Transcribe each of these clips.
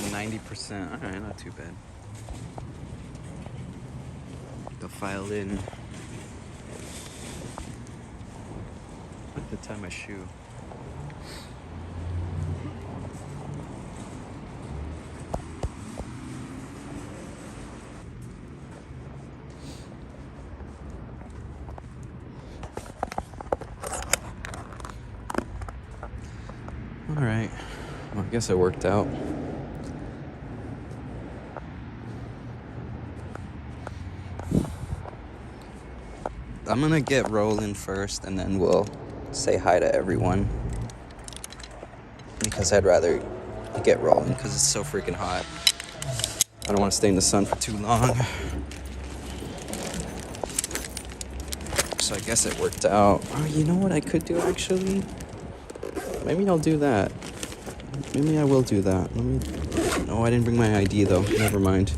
90%. Alright, not too bad. The file in. I have to tie my shoe. Alright. Well, I guess it worked out. I'm gonna get rolling first and then we'll say hi to everyone. Because I'd rather get rolling because it's so freaking hot. I don't want to stay in the sun for too long. So I guess it worked out. Oh, you know what I could do actually? Maybe I'll do that. Maybe I will do that. No, I didn't bring my ID though. Never mind.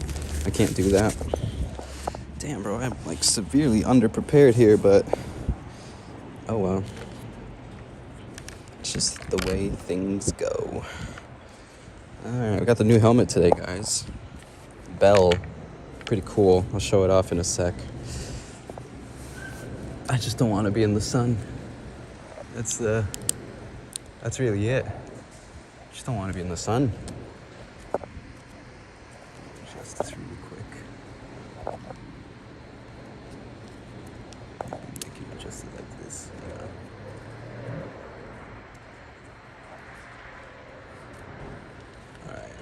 I can't do that. Damn, bro, I'm like severely underprepared here, but oh well. It's just the way things go. Alright, we got the new helmet today, guys. Bell. Pretty cool. I'll show it off in a sec. I just don't want to be in the sun. That's really it. Just don't want to be in the sun. Adjust this really quick. I can adjust it like this. Yeah. Alright.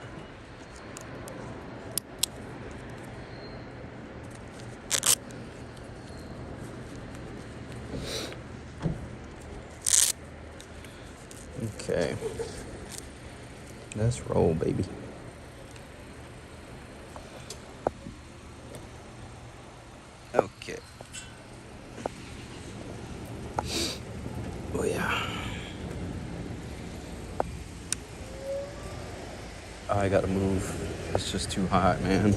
Okay. Let's roll, baby. Okay. Oh, yeah. I gotta move. It's just too hot, man.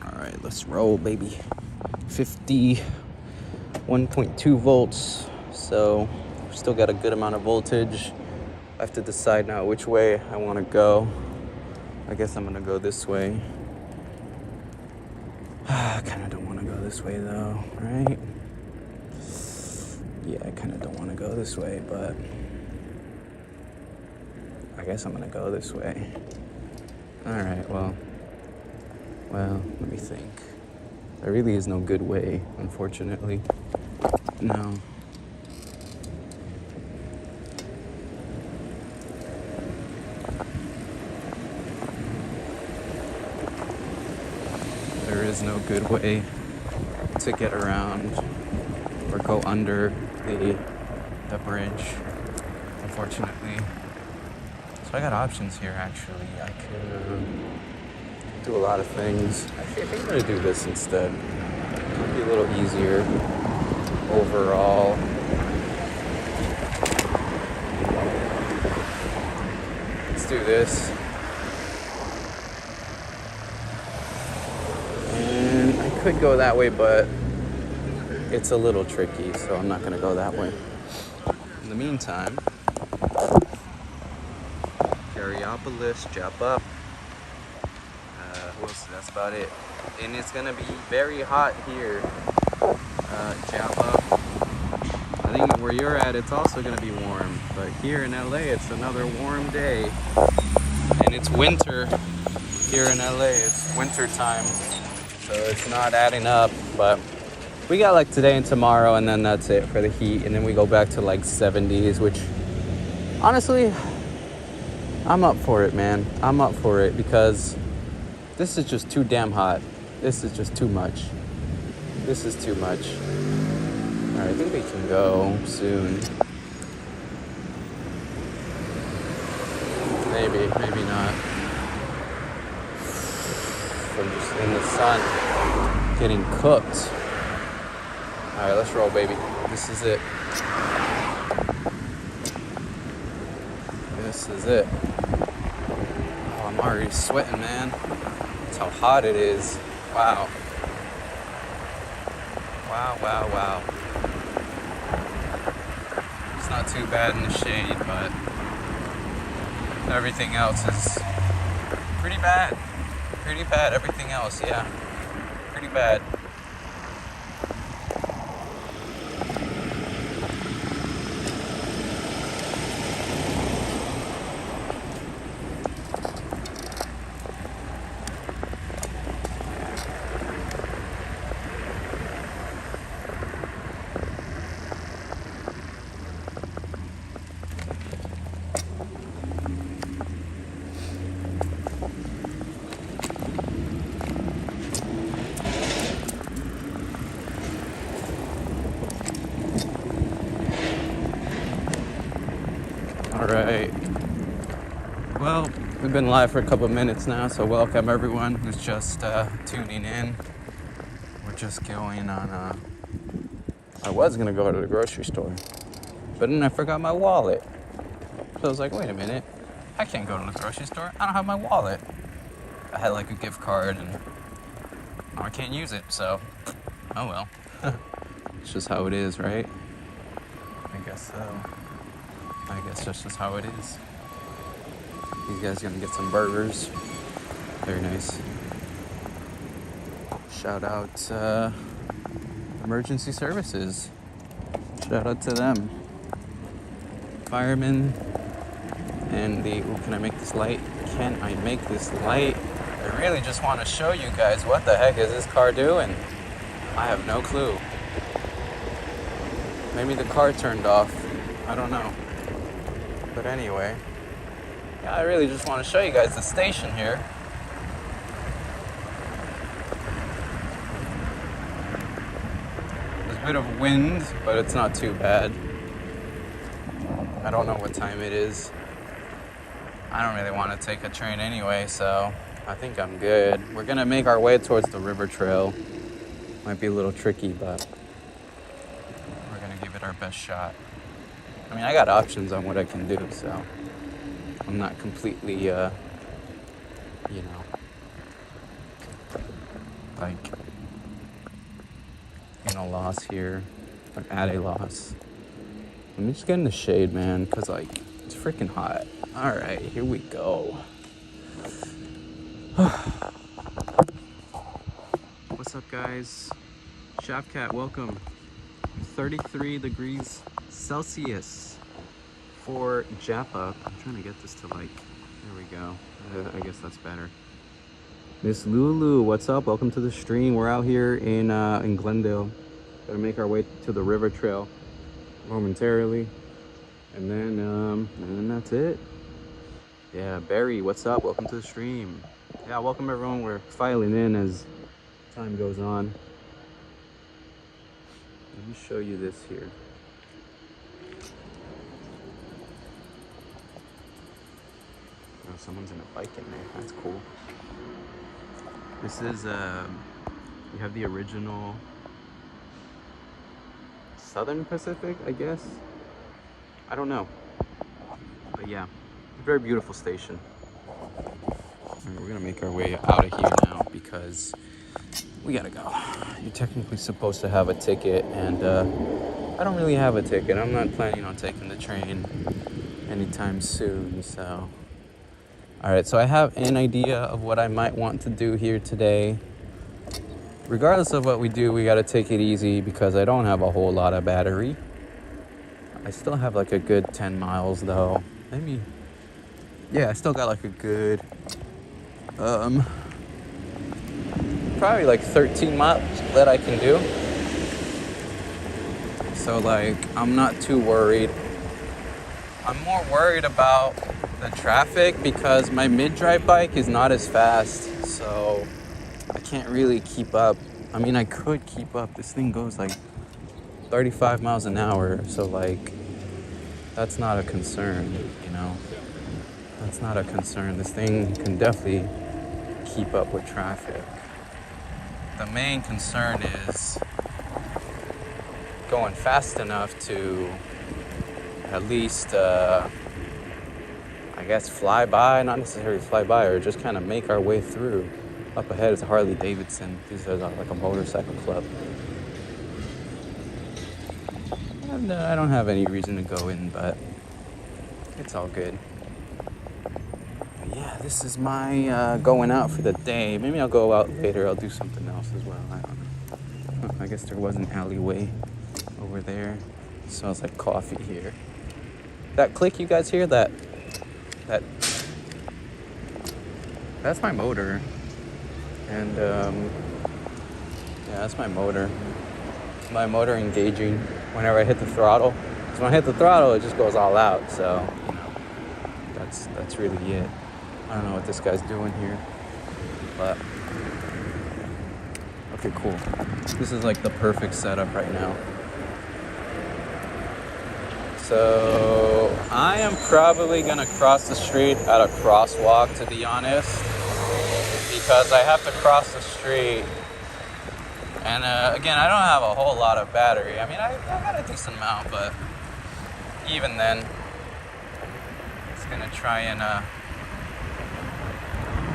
Alright, let's roll, baby. 51.2 volts. So, still got a good amount of voltage. I have to decide now which way I want to go. I guess I'm gonna go this way. I kind of don't want to go this way though, right? Yeah, I kind of don't want to go this way, but I guess I'm gonna go this way. All right, well, let me think. There really is no good way, unfortunately. No. There is no good way to get around or go under the bridge, unfortunately. So I got options here, actually. I could do a lot of things. Actually, I think I'm gonna do this instead. It'll be a little easier overall. Let's do this. And I could go that way, but it's a little tricky, so I'm not gonna go that way. In the meantime, Carriopolis, jump up. That's about it. And it's gonna be very hot here. Jump up. I think where you're at, it's also gonna be warm. But here in LA, it's another warm day. And it's winter here in LA. It's winter time. So it's not adding up, but we got like today and tomorrow, and then that's it for the heat. And then we go back to like 70s, which honestly, I'm up for it, man. I'm up for it because this is just too damn hot. This is just too much. This is too much. All right, I think we can go soon. Maybe, maybe not. I'm just in the sun, getting cooked. All right, let's roll, baby. This is it. This is it. Oh, I'm already sweating, man. That's how hot it is. Wow. Wow, wow, wow. It's not not too bad in the shade, but everything else is pretty bad. Pretty bad, everything else, yeah. Pretty bad. Alright, well, we've been live for a couple of minutes now, so welcome everyone who's just tuning in. We're just going on, I was going to go to the grocery store, but then I forgot my wallet. So I was like, wait a minute, I can't go to the grocery store, I don't have my wallet. I had like a gift card and now I can't use it, so, oh well. It's just how it is, right? I guess so. I guess that's just how it is. You guys gonna get some burgers. Very nice. Shout out emergency services. Shout out to them. Firemen and the, ooh, can I make this light? Can I make this light? I really just want to show you guys what the heck is this car doing. I have no clue. Maybe the car turned off. I don't know. But anyway, yeah, I really just want to show you guys the station here. There's a bit of wind, but it's not too bad. I don't know what time it is. I don't really want to take a train anyway, so I think I'm good. We're going to make our way towards the river trail. Might be a little tricky, but we're going to give it our best shot. I mean, I got options on what I can do, so I'm not completely, loss here, like at a loss. Let me just get in the shade, man, because, like, it's freaking hot. All right, here we go. What's up, guys? Shopcat, welcome. 33 degrees Celsius for Japa. I'm trying to get this to, like, there we go. I guess that's better. Miss Lulu, what's up? Welcome to the stream. We're out here in Glendale. Gonna make our way to the river trail momentarily, and then that's it. Yeah, Barry, what's up? Welcome to the stream. Yeah, welcome everyone. We're filing in as time goes on. Let me show you this here. Oh, someone's in a bike in there. That's cool. This is you have the original Southern Pacific, I guess. I don't know, but yeah, very beautiful station. Right, we're gonna make our way out of here now because we gotta go. You're technically supposed to have a ticket, and I don't really have a ticket. I'm not planning on taking the train anytime soon, so. All right, so I have an idea of what I might want to do here today. Regardless of what we do, we gotta take it easy because I don't have a whole lot of battery. I still have like a good 10 miles though. Maybe, yeah, I still got like a good, probably like 13 miles that I can do. So like, I'm not too worried. I'm more worried about the traffic because my Middrive bike is not as fast, so I can't really keep up. I mean, I could keep up. This thing goes like 35 miles an hour, so like, that's not a concern, you know? That's not a concern. This thing can definitely keep up with traffic. The main concern is going fast enough to at least, I guess, fly by, not necessarily fly by, or just kind of make our way through. Up ahead is a Harley Davidson. These are like a motorcycle club. And I don't have any reason to go in, but it's all good. But yeah, this is my going out for the day. Maybe I'll go out later. I'll do something else as well. I don't know. I guess there was an alleyway over there. It smells like coffee here. That click you guys hear? That's my motor. And yeah, that's my motor. My motor engaging whenever I hit the throttle. Because when I hit the throttle, it just goes all out. So, you know, that's really it. I don't know what this guy's doing here, but okay, cool. This is like the perfect setup right now. So I am probably gonna cross the street at a crosswalk, to be honest, because I have to cross the street. And again, I don't have a whole lot of battery. I mean, I got a decent amount, but even then, it's gonna try and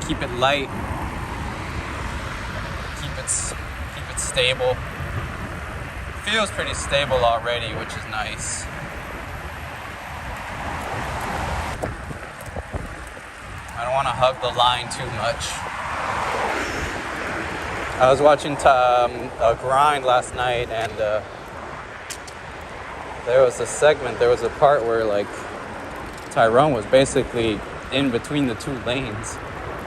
keep it light, keep it stable. Feels pretty stable already, which is nice. I don't want to hug the line too much. I was watching a grind last night, and there was a part where like Tyrone was basically in between the two lanes.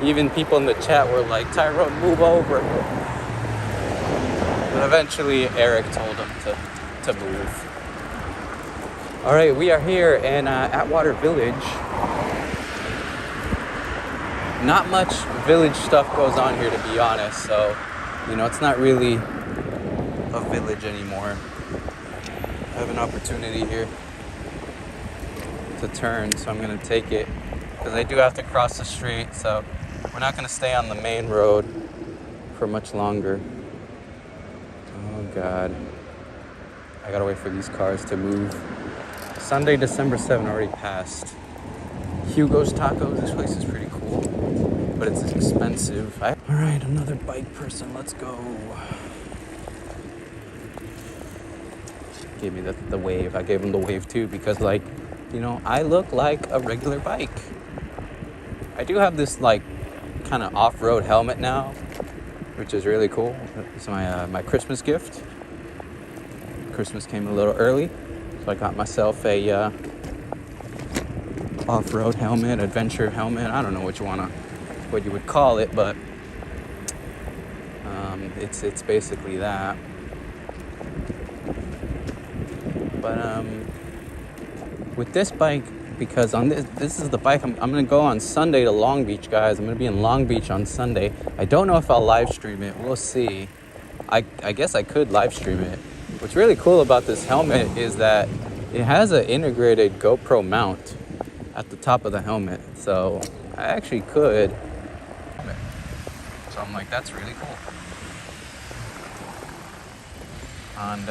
Even people in the chat were like, Tyrone, move over. But eventually Eric told him to move. All right, we are here in Atwater Village. Not much village stuff goes on here, to be honest, so you know, it's not really a village anymore. I have an opportunity here to turn, so I'm gonna take it because I do have to cross the street, so we're not gonna stay on the main road for much longer. Oh God, I gotta wait for these cars to move. Sunday, December 7th already passed. Hugo's Tacos, this place is pretty cool, but it's expensive. All right, another bike person, let's go. Gave me the wave. I gave him the wave too because, like, you know, I look like a regular bike. I do have this like kind of off-road helmet now, which is really cool. It's my Christmas gift. Christmas came a little early, so I got myself a off-road helmet, adventure helmet. I don't know what you would call it, but it's basically that. But with this bike, because on this is the bike I'm gonna go on Sunday to Long Beach, guys. I'm gonna be in Long Beach on Sunday. I don't know if I'll live stream it. We'll see. I guess I could live stream it. What's really cool about this helmet is that it has an integrated GoPro mount at the top of the helmet, so I actually could. So I'm like, that's really cool. And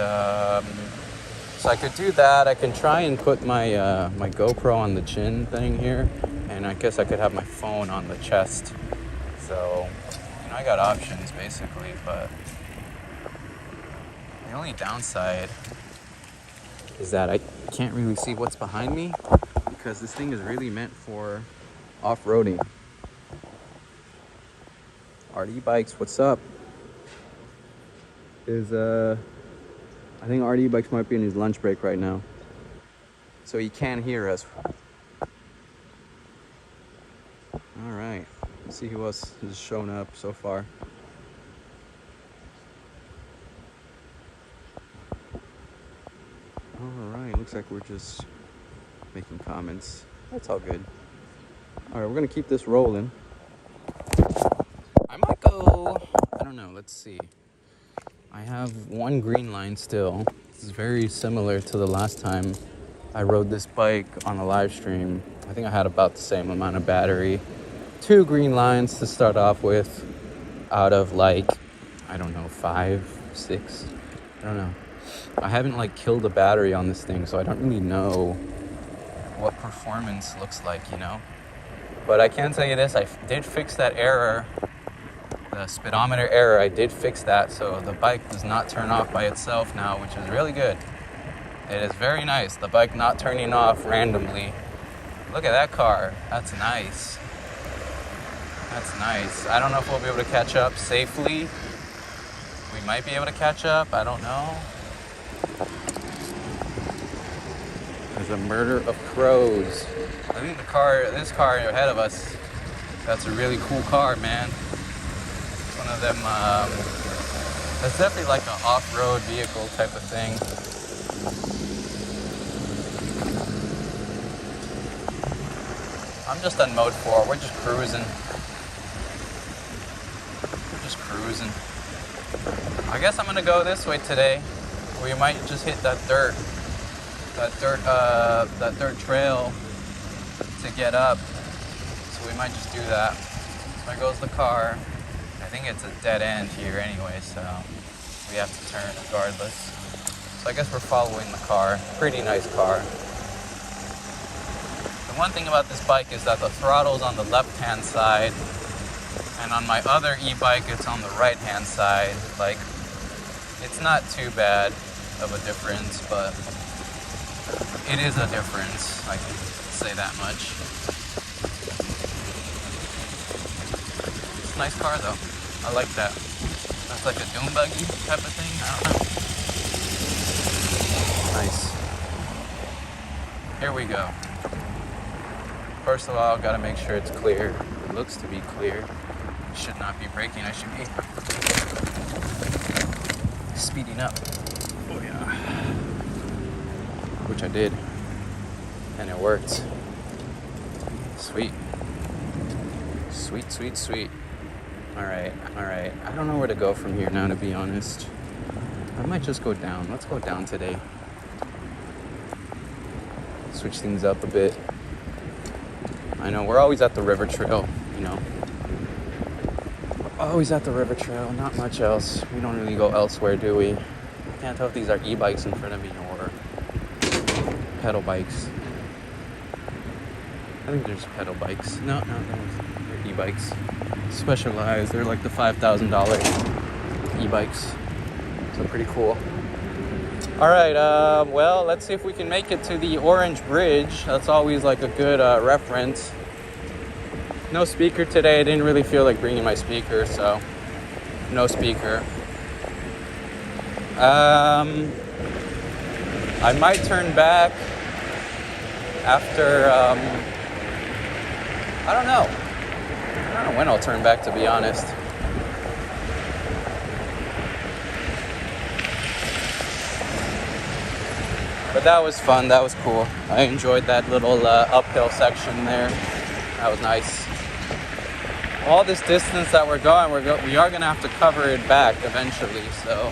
so I could do that. I can try and put my my GoPro on the chin thing here, and I guess I could have my phone on the chest. So, you know, I got options basically, but the only downside is that I can't really see what's behind me because this thing is really meant for off-roading. RD Bikes, what's up? I think RD Bikes might be in his lunch break right now, so he can't hear us. All right, let's see who else has shown up so far. All right, looks like we're just making comments. That's all good. All right, we're gonna keep this rolling. I might go, I don't know, let's see. I have one green line still. This is very similar to the last time I rode this bike on a live stream. I think I had about the same amount of battery. 2 green lines to start off with out of like, I don't know, 5, 6, I don't know. I haven't like killed the battery on this thing, so I don't really know what performance looks like, you know? But I can tell you this, I did fix that error. The speedometer error, I did fix that, so the bike does not turn off by itself now, which is really good. It is very nice. The bike not turning off randomly. Look at that car. That's nice. That's nice. I don't know if we'll be able to catch up safely. We might be able to catch up. I don't know. There's a murder of crows. I think this car ahead of us, that's a really cool car, man. It's one of them, that's definitely like an off-road vehicle type of thing. I'm just on mode 4. We're just cruising. I guess I'm gonna go this way today. We might just hit that dirt trail to get up. So we might just do that. So there goes the car. I think it's a dead end here anyway, so we have to turn regardless. So I guess we're following the car. Pretty nice car. The one thing about this bike is that the throttle's on the left-hand side, and on my other e-bike, it's on the right-hand side. Like, it's not too bad of a difference, but it is a difference. I can say that much. It's a nice car, though. I like that. That's like a dune buggy type of thing. I don't know. Nice. Here we go. First of all, gotta make sure it's clear. It looks to be clear. Should not be braking. I should be speeding up. Oh yeah. Which I did. And it worked. Sweet. Sweet, sweet, sweet. Alright. I don't know where to go from here now, to be honest. I might just go down. Let's go down today. Switch things up a bit. I know, we're always at the river trail, you know. Always at the river trail, not much else. We don't really go elsewhere, do we? I can't tell if these are e-bikes in front of me or pedal bikes. I think there's pedal bikes. No, they're e-bikes. Specialized, they're like the $5,000 e-bikes. So pretty cool. All right, well, let's see if we can make it to the Orange Bridge. That's always like a good reference. No speaker today. I didn't really feel like bringing my speaker, so no speaker. I might turn back after, I don't know when I'll turn back, to be honest. But that was fun. That was cool. I enjoyed that little uphill section there. That was nice. All this distance that we're going, we are going to have to cover it back eventually. So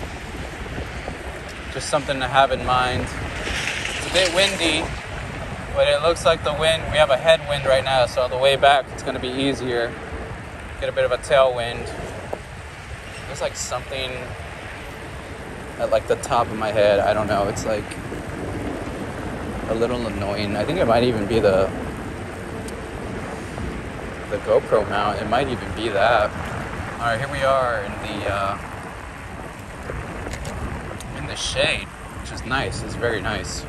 just something to have in mind. It's a bit windy, but it looks like the wind, we have a headwind right now. So on the way back, it's going to be easier. Get a bit of a tailwind. There's like something at like the top of my head. I don't know. It's like a little annoying. I think it might even be the GoPro mount. It might even be that. All right, here we are in the shade, which is nice. It's very nice.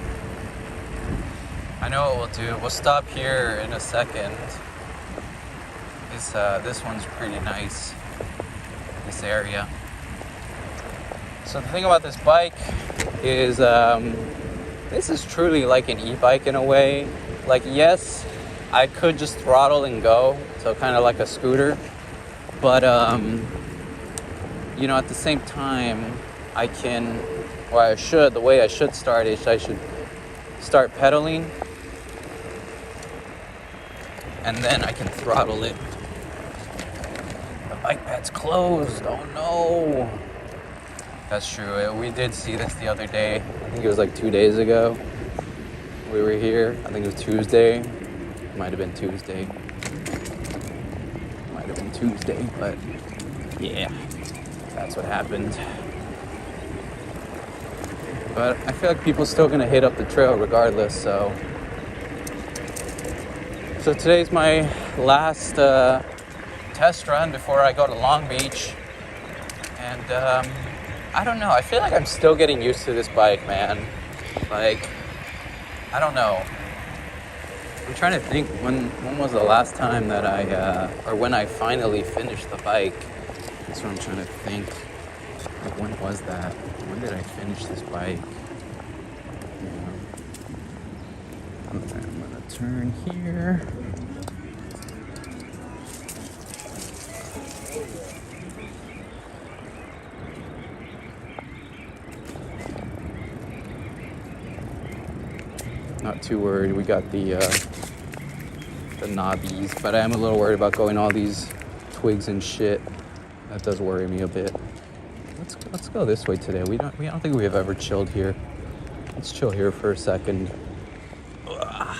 I know what we'll do. We'll stop here in a second. This one's pretty nice. This area. So the thing about this bike is this is truly like an e-bike in a way. Like, yes, I could just throttle and go, so kind of like a scooter. But, you know, at the same time, I can, or I should, the way I should start is I should start pedaling. And then I can throttle it. The bike pad's closed. Oh, no. That's true. We did see this the other day. I think it was like 2 days ago. We were here. I think it was Tuesday. Might have been Tuesday. But yeah, that's what happened. But I feel like people are still gonna hit up the trail regardless. So today's my last test run before I go to Long Beach, and I don't know. I feel like I'm still getting used to this bike, man. Like, I don't know. I'm trying to think when was the last time that or when I finally finished the bike. That's what I'm trying to think. Like, when was that? When did I finish this bike? I'm gonna turn here. Not too worried. We got the knobbies, but I am a little worried about going all these twigs and shit. That does worry me a bit. Let's go this way today. I don't think we have ever chilled here. Let's chill here for a second. Ugh.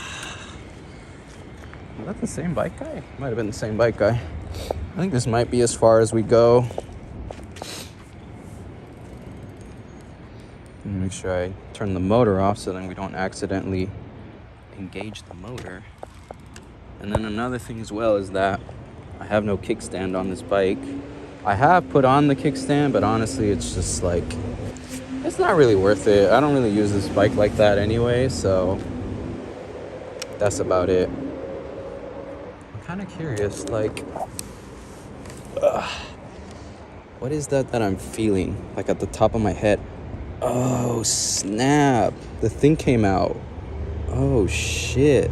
Was that the same bike guy? Might have been the same bike guy. I think this might be as far as we go. Make sure I turn the motor off so then we don't accidentally engage the motor. And then another thing as well is that I have no kickstand on this bike. I have put on the kickstand, but honestly, it's just like, it's not really worth it. I don't really use this bike like that anyway, so that's about it. I'm kind of curious, like, what is that I'm feeling, like at the top of my head? Oh, snap. The thing came out. Oh, shit.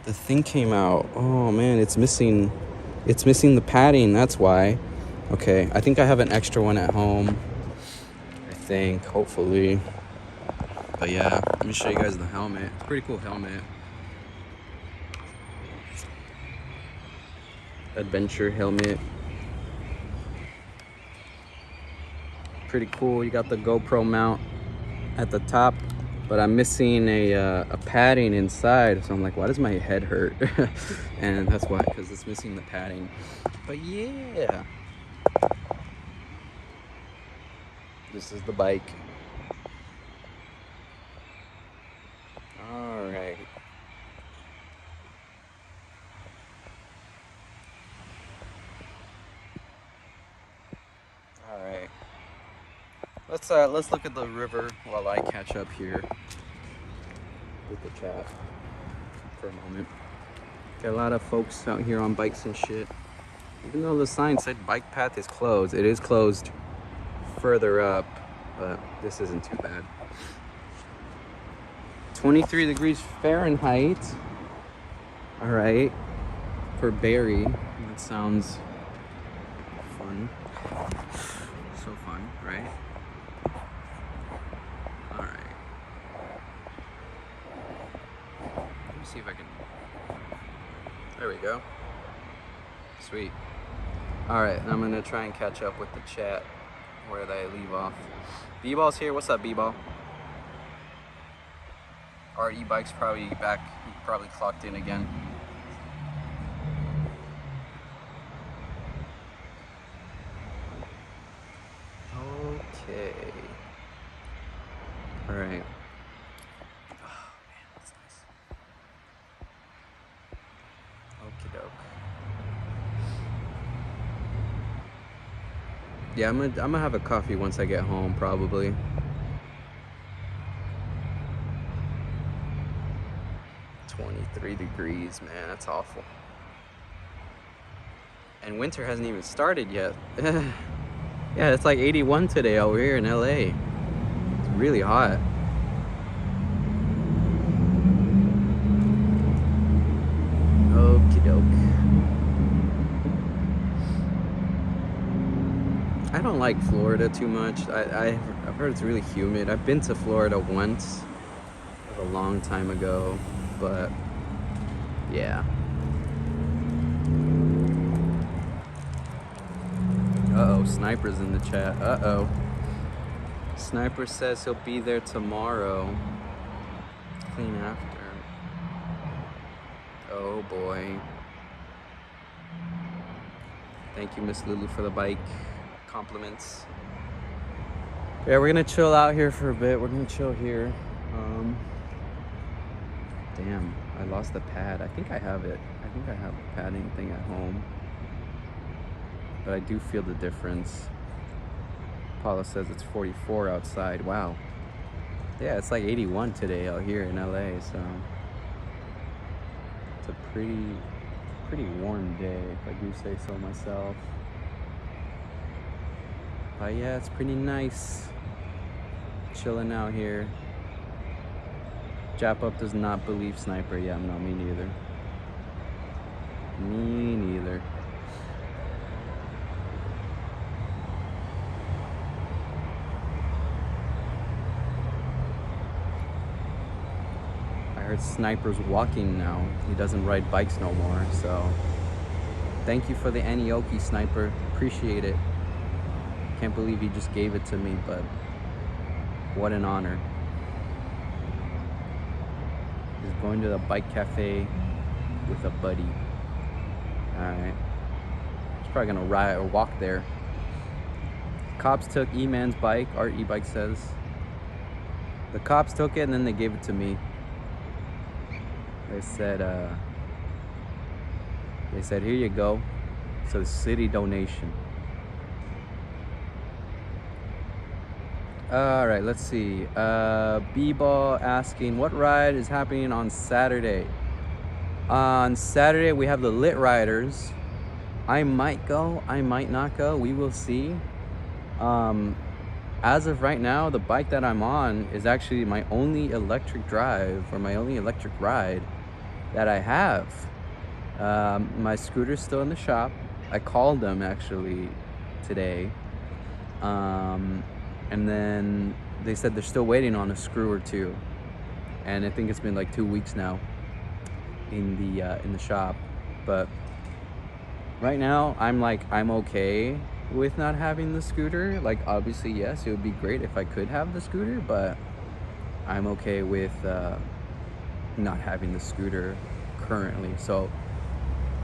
The thing came out. Oh, man, it's missing the padding. That's why. Okay, I think I have an extra one at home. I think, hopefully. But yeah, let me show you guys the helmet. It's a pretty cool helmet. Adventure helmet. Pretty cool. You got the GoPro mount at the top, but I'm missing a padding inside, so I'm like, why does my head hurt? And that's why, because it's missing the padding. But yeah, this is the bike. All right. All right. Let's look at the river while I catch up here with the chat for a moment. Got a lot of folks out here on bikes and shit. Even though the sign said bike path is closed, it is closed further up, but this isn't too bad. 23 degrees Fahrenheit. All right, for Barry, that sounds fun. So fun, right? All right. Let me see if I can. There we go. Sweet. All right, and I'm gonna try and catch up with the chat where they leave off. B-Ball's here. What's up, B-Ball? Our e-bike's probably back. He probably clocked in again. Okay. All right. Oh man, that's nice. Okie doke. Yeah, I'm gonna have a coffee once I get home, probably. .23 degrees, man, that's awful. And winter hasn't even started yet. Yeah, it's like 81 today over here in LA. It's really hot. Okie doke. I don't like Florida too much. I've heard it's really humid. I've been to Florida once, a long time ago, but yeah. Uh-oh, Sniper's in the chat. Uh-oh. Sniper says he'll be there tomorrow. Clean after. Oh boy. Thank you, Miss Lulu, for the bike compliments. Yeah, we're gonna chill out here for a bit. We're gonna chill here. Damn, I lost the pad. I think I have it. I think I have the padding thing at home. But I do feel the difference. Paula says it's 44 outside. Wow. Yeah, it's like 81 today out here in LA, so it's a pretty warm day, if I do say so myself. But yeah, it's pretty nice chilling out here. Jap Up does not believe Sniper. Yeah, no, me neither. Me neither. I heard Sniper's walking now. He doesn't ride bikes no more, so thank you for the Anioki, Sniper. Appreciate it. Can't believe he just gave it to me, but what an honor. He's going to the bike cafe with a buddy. Alright. He's probably gonna ride or walk there. Cops took E-Man's bike, Art E-Bike says. The cops took it and then they gave it to me. They said, here you go. It's a city donation. Alright, let's see. B-Ball asking, what ride is happening on Saturday? On Saturday, we have the Lit Riders. I might go, I might not go. We will see. As of right now, the bike that I'm on is actually my only electric drive or my only electric ride that I have. My scooter's still in the shop. I called them actually today. And then they said they're still waiting on a screw or two. And I think it's been like 2 weeks now in the shop. But right now I'm okay with not having the scooter. Like, obviously, yes, it would be great if I could have the scooter, but I'm okay with not having the scooter currently. So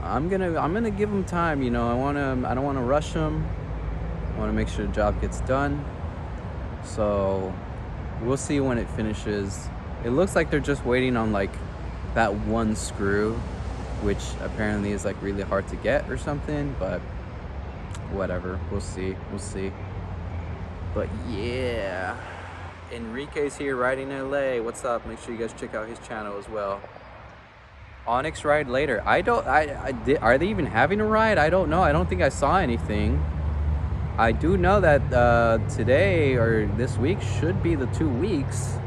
I'm gonna give them time. You know, I don't want to rush them. I want to make sure the job gets done. So we'll see when it finishes. It looks like they're just waiting on like that one screw, which apparently is like really hard to get or something, but whatever, we'll see. But yeah, Enrique's here riding in LA. What's up? Make sure you guys check out his channel as well. Onyx ride later. Are they even having a ride? I don't know. I don't think I saw anything. I do know that today or this week should be the 2 weeks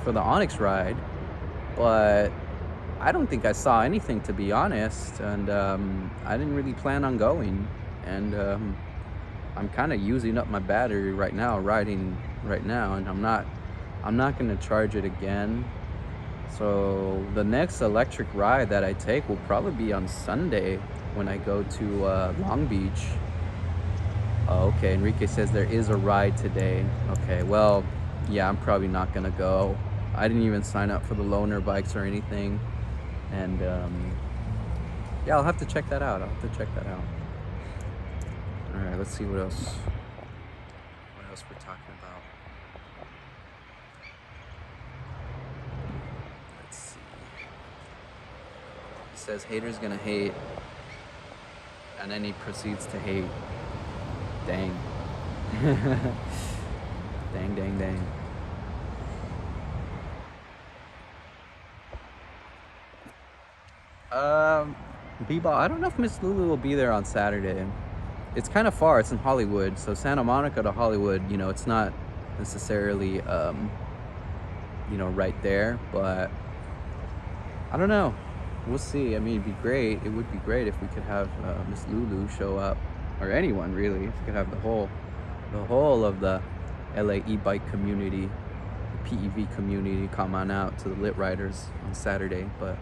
for the Onyx ride, but I don't think I saw anything, to be honest, and I didn't really plan on going, and I'm kind of using up my battery right now, riding right now, and I'm not gonna charge it again. So the next electric ride that I take will probably be on Sunday when I go to Long Beach. Oh, okay, Enrique says there is a ride today. Okay, well, yeah, I'm probably not gonna go. I didn't even sign up for the loaner bikes or anything. And yeah, I'll have to check that out. All right, let's see what else we're talking about. Let's see. He says haters gonna hate, and then he proceeds to hate. Dang. dang. B-Ball, I don't know if Miss Lulu will be there on Saturday. It's kind of far. It's in Hollywood, so Santa Monica to Hollywood, you know, it's not necessarily you know, right there, but I don't know. We'll see. I mean, it would be great if we could have Miss Lulu show up, or anyone really. If we could have the whole of the LA e-bike community, the PEV community, come on out to the Lit Riders on Saturday, but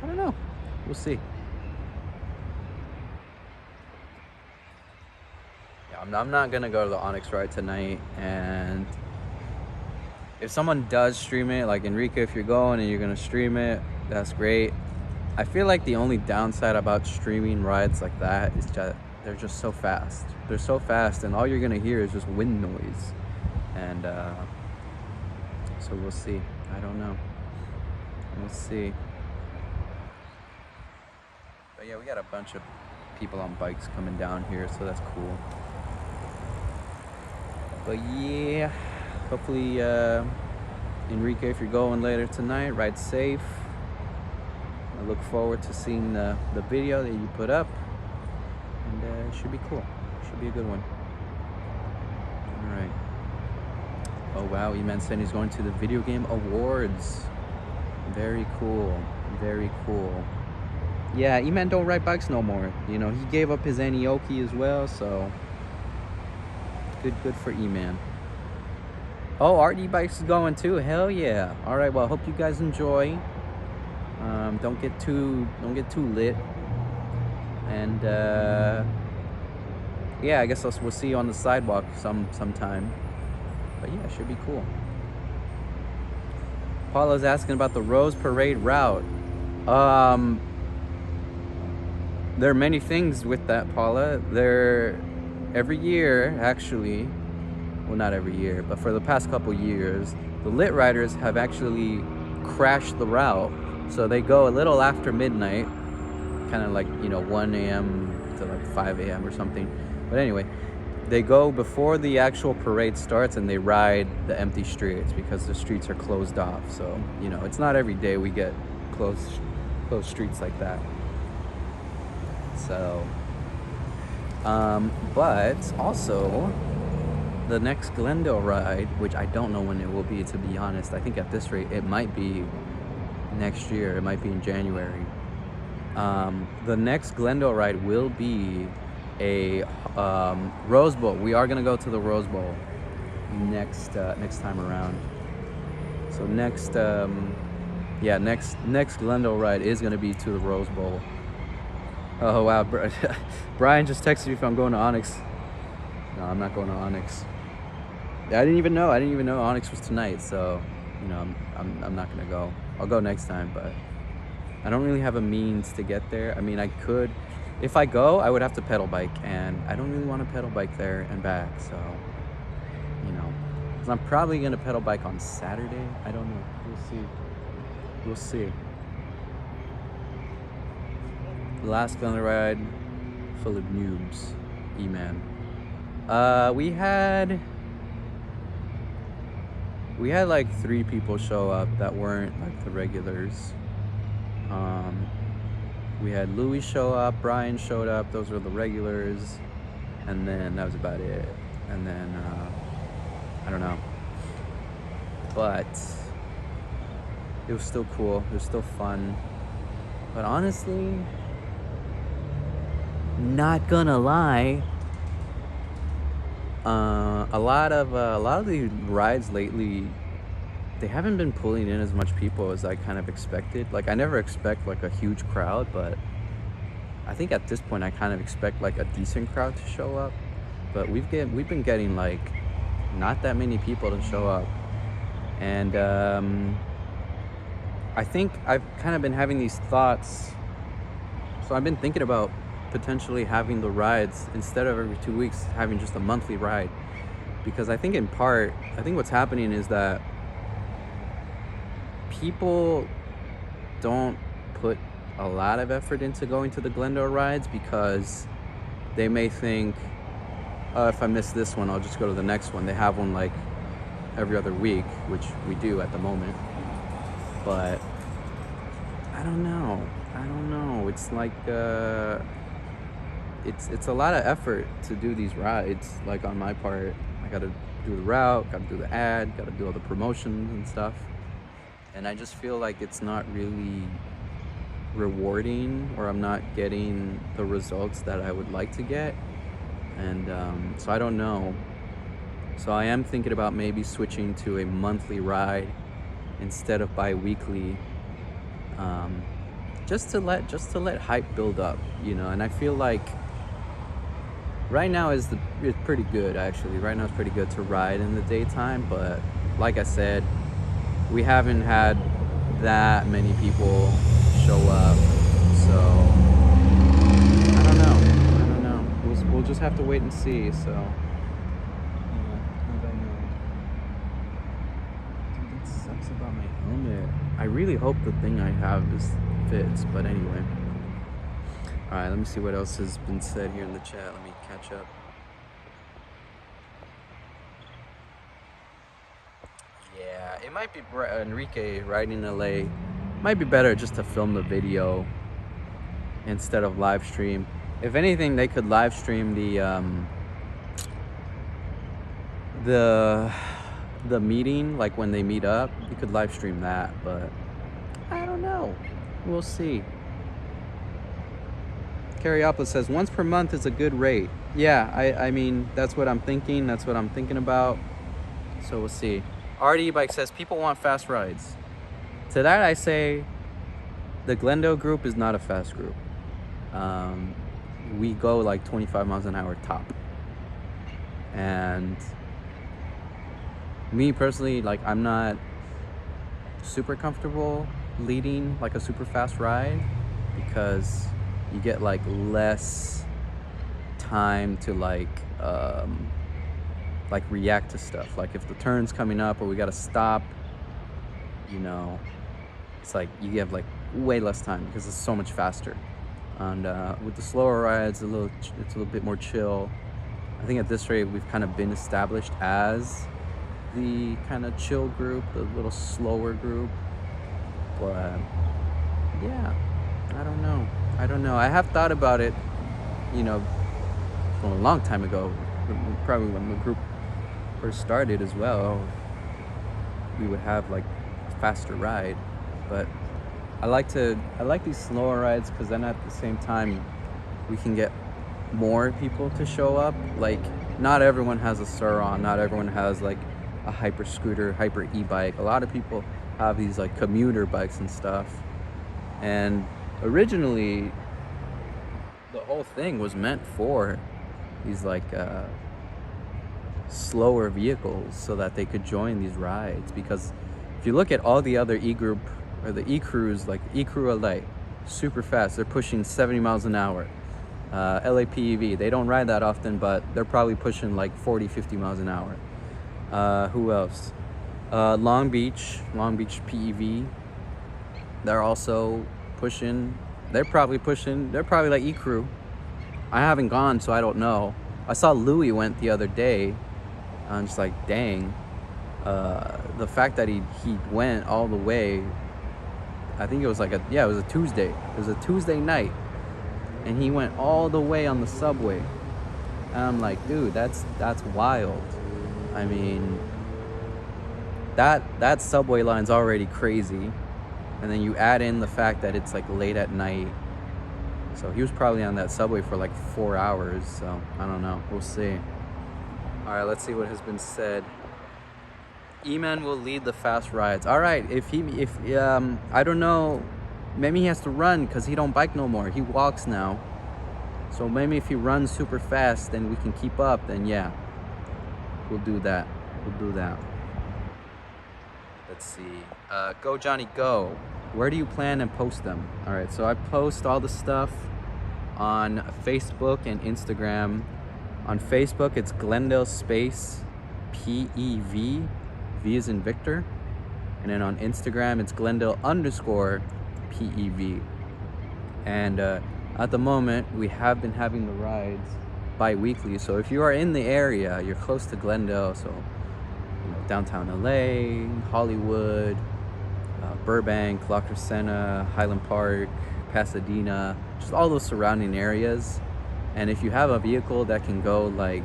I don't know. We'll see. Yeah, I'm not gonna go to the Onyx ride tonight, and if someone does stream it, like Enrique, if you're going and you're gonna stream it, that's great. I feel like the only downside about streaming rides like that is that they're just so fast. They're so fast, and all you're gonna hear is just wind noise. And so we'll see. I don't know. We'll see. But yeah, we got a bunch of people on bikes coming down here, so that's cool. But yeah, hopefully Enrique, if you're going later tonight, ride safe. I look forward to seeing the video that you put up, and it should be cool. Should be a good one. All right. Oh wow, Eman said he's going to the video game awards. Very cool. Very cool. Yeah, Eman don't ride bikes no more. You know, he gave up his Anioki as well, so good for Eman. Oh, Art e-bikes is going too. Hell yeah. All right, well, I hope you guys enjoy. Don't get too lit. And yeah, I guess we'll see you on the sidewalk sometime. But yeah, it should be cool. Paula's asking about the Rose Parade route. There are many things with that, Paula. Every year, actually, well, not every year, but for the past couple years, the lit riders have actually crashed the route. So they go a little after midnight, kind of like, 1 a.m. to like 5 a.m. or something. But anyway, they go before the actual parade starts and they ride the empty streets because the streets are closed off. So, it's not every day we get closed streets like that. So, but also the next Glendale ride, which I don't know when it will be, to be honest. I think at this rate, it might be next year. It might be in January. The next Glendale ride will be a Rose Bowl. We are gonna go to the Rose Bowl next time around. So next Glendale ride is gonna be to the Rose Bowl. Oh wow, Brian just texted me if I'm going to Onyx. No, I'm not going to Onyx. I didn't even know Onyx was tonight, so I'm not gonna go. I'll go next time, but I don't really have a means to get there. I mean, I could, if I go, I would have to pedal bike, and I don't really want to pedal bike there and back. So, because I'm probably gonna pedal bike on Saturday. I don't know. We'll see. Last Glendale ride, full of noobs. E-man. We had like 3 people show up that weren't like the regulars. We had Louis show up, Brian showed up, those were the regulars, and then that was about it. And then I don't know, but it was still cool, it was still fun. But honestly, not gonna lie, a lot of the rides lately, they haven't been pulling in as much people as I kind of expected. Like, I never expect like a huge crowd, but I think at this point I kind of expect like a decent crowd to show up. But we've been getting like not that many people to show up, and I think I've kind of been having these thoughts. So I've been thinking about potentially having the rides, instead of every 2 weeks, having just a monthly ride. Because I think what's happening is that people don't put a lot of effort into going to the Glendale rides, because they may think, oh, if I miss this one, I'll just go to the next one. They have one like every other week, which we do at the moment. But I don't know. It's like it's a lot of effort to do these rides. Like, on my part, I gotta do the route, gotta do the ad, gotta do all the promotions and stuff. And I just feel like it's not really rewarding, or I'm not getting the results that I would like to get. And so I don't know. So I am thinking about maybe switching to a monthly ride instead of bi-weekly, just to let hype build up, and I feel like right now it's pretty good, actually. Right now it's pretty good to ride in the daytime, but like I said, we haven't had that many people show up, so I don't know. We'll just have to wait and see. So I don't know. Dude, that sucks about my helmet. I really hope the thing I have fits, but anyway. All right, let me see what else has been said here in the chat. Let me catch up. Yeah, it might be Enrique riding in LA. Might be better just to film the video instead of live stream. If anything, they could live stream the meeting, like when they meet up. You could live stream that, but I don't know. We'll see. Carriopolis says once per month is a good rate. Yeah, I mean, that's what I'm thinking. That's what I'm thinking about. So we'll see. RD Bike says people want fast rides. To that I say the Glendale group is not a fast group. We go like 25 miles an hour top. And me personally, like, I'm not super comfortable leading like a super fast ride because you get like less time to like react to stuff. Like if the turn's coming up or we gotta stop, you know, it's like you have like way less time because it's so much faster. And with the slower rides, it's a little bit more chill. I think at this rate we've kind of been established as the kind of chill group, the little slower group. But yeah, I don't know. I have thought about it, you know, from a long time ago, probably when the group first started as well. We would have like a faster ride, but I like these slower rides because then at the same time we can get more people to show up. Like not everyone has a Suron, not everyone has like a hyper scooter, hyper e-bike. A lot of people have these like commuter bikes and stuff. And originally the whole thing was meant for these like slower vehicles so that they could join these rides. Because if you look at all the other e-group or the e-crews, like e-crew Elite, super fast, they're pushing 70 miles an hour. LAPEV, they don't ride that often, but they're probably pushing like 40, 50 miles an hour. Who else? Long Beach PEV, they're also pushing. They're probably like e-crew. I haven't gone, so I don't know. I saw Louis went the other day. I'm just like, dang. The fact that he went all the way, I think it was like it was a Tuesday. It was a Tuesday night. And he went all the way on the subway. And I'm like, dude, that's wild. I mean, that subway line's already crazy. And then you add in the fact that it's like late at night. So he was probably on that subway for like 4 hours. So I don't know. We'll see. All right, let's see what has been said. E-Man will lead the fast rides. All right, if I don't know, maybe he has to run because he don't bike no more. He walks now. So maybe if he runs super fast, then we can keep up. Then yeah, we'll do that. Let's see. Go Johnny Go. Where do you plan and post them? All right, so I post all the stuff on Facebook and Instagram. On Facebook, it's Glendale Space PEV. V is in Victor. And then on Instagram, it's Glendale_PEV. And at the moment, we have been having the rides bi-weekly. So if you are in the area, you're close to Glendale, so you know, downtown LA, Hollywood, Burbank, La Crescenta, Highland Park, Pasadena, just all those surrounding areas. And if you have a vehicle that can go like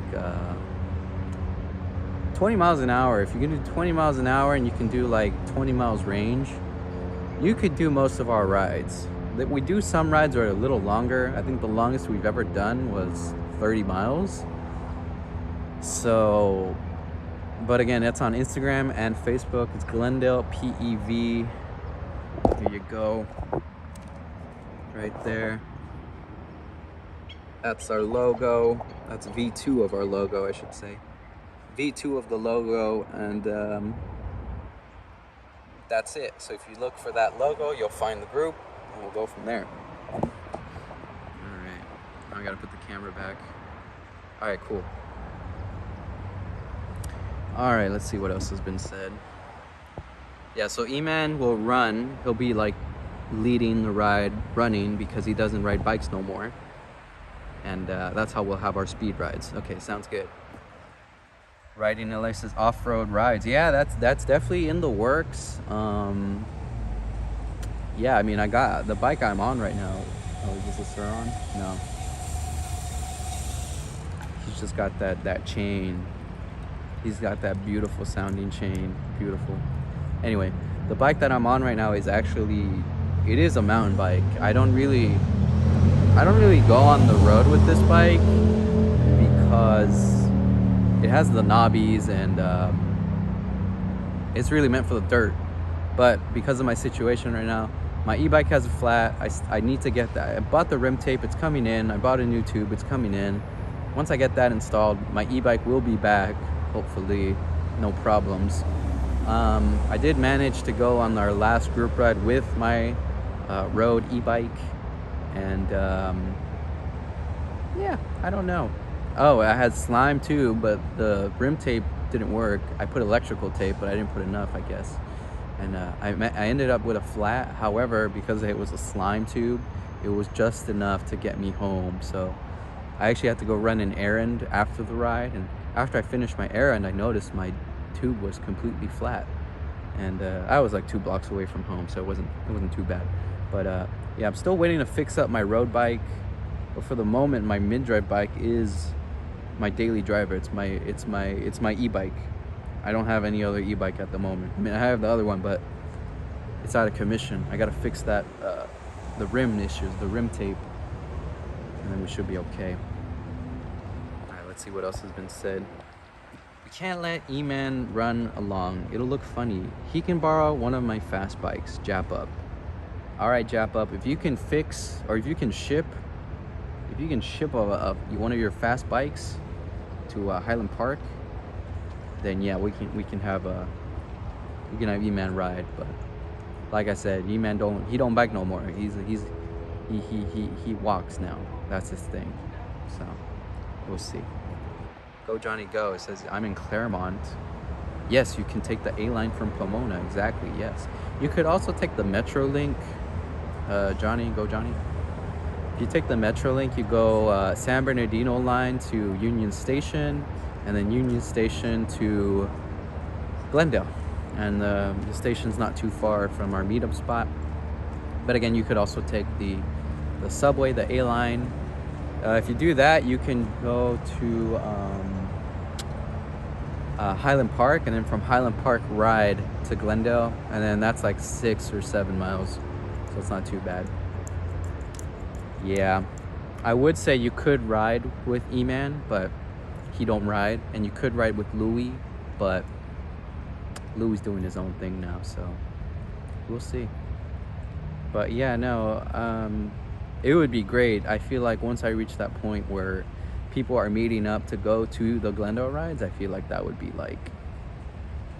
20 miles an hour, if you can do 20 miles an hour and you can do like 20 miles range, you could do most of our rides. We do some rides that are a little longer. I think the longest we've ever done was 30 miles. So, but again, that's on Instagram and Facebook. It's Glendale PEV. There you go. Right there. That's our logo. That's V2 of our logo, I should say. V2 of the logo, and that's it. So if you look for that logo, you'll find the group, and we'll go from there. All right. Now I gotta put the camera back. All right, cool. All right, let's see what else has been said. Yeah, so E-Man will run. He'll be like leading the ride, running, because he doesn't ride bikes no more. And that's how we'll have our speed rides. Okay, sounds good. Riding Elisa's off-road rides. Yeah, that's definitely in the works. Yeah, I mean, I got the bike I'm on right now. Oh, is this a Sur-on? No. He's just got that chain. He's got that beautiful sounding chain. Beautiful. Anyway, the bike that I'm on right now is actually, it is a mountain bike. I don't really go on the road with this bike because it has the knobbies and it's really meant for the dirt. But because of my situation right now, my e-bike has a flat. I need to get that. I bought the rim tape. It's coming in. I bought a new tube. It's coming in. Once I get that installed, my e-bike will be back. Hopefully, no problems. I did manage to go on our last group ride with my road e-bike. And yeah, I don't know. Oh, I had slime too, but the rim tape didn't work. I put electrical tape, but I didn't put enough, I guess. And I ended up with a flat. However, because it was a slime tube, it was just enough to get me home. So I actually had to go run an errand after the ride. And after I finished my errand, I noticed my tube was completely flat. And I was like 2 blocks away from home, so it wasn't too bad. But yeah, I'm still waiting to fix up my road bike. But for the moment, my Middrive bike is my daily driver. It's my e-bike. I don't have any other e-bike at the moment. I mean, I have the other one, but it's out of commission. I gotta fix that, the rim issues, the rim tape, and then we should be okay. All right, let's see what else has been said. We can't let E-Man run along. It'll look funny. He can borrow one of my fast bikes, Jap Up. All right, Jap Up, if you can fix, or if you can ship one of your fast bikes to Highland Park, then yeah, we can have E-Man ride. But like I said, E-Man don't bike no more. He walks now. That's his thing. So we'll see. Go Johnny Go. It says I'm in Claremont. Yes, you can take the A line from Pomona. Exactly. Yes, you could also take the Metrolink. Johnny. If you take the Metrolink, you go San Bernardino line to Union Station, and then Union Station to Glendale. And the station's not too far from our meetup spot. But again, you could also take the subway, the A line. If you do that, you can go to Highland Park, and then from Highland Park ride to Glendale, and then that's like 6 or 7 miles, so it's not too bad. Yeah, I would say you could ride with E-Man, but he don't ride, and you could ride with Louie, but Louie's doing his own thing now, so we'll see. But yeah, no, it would be great. I feel like once I reach that point where people are meeting up to go to the Glendale rides, I feel like that would be like,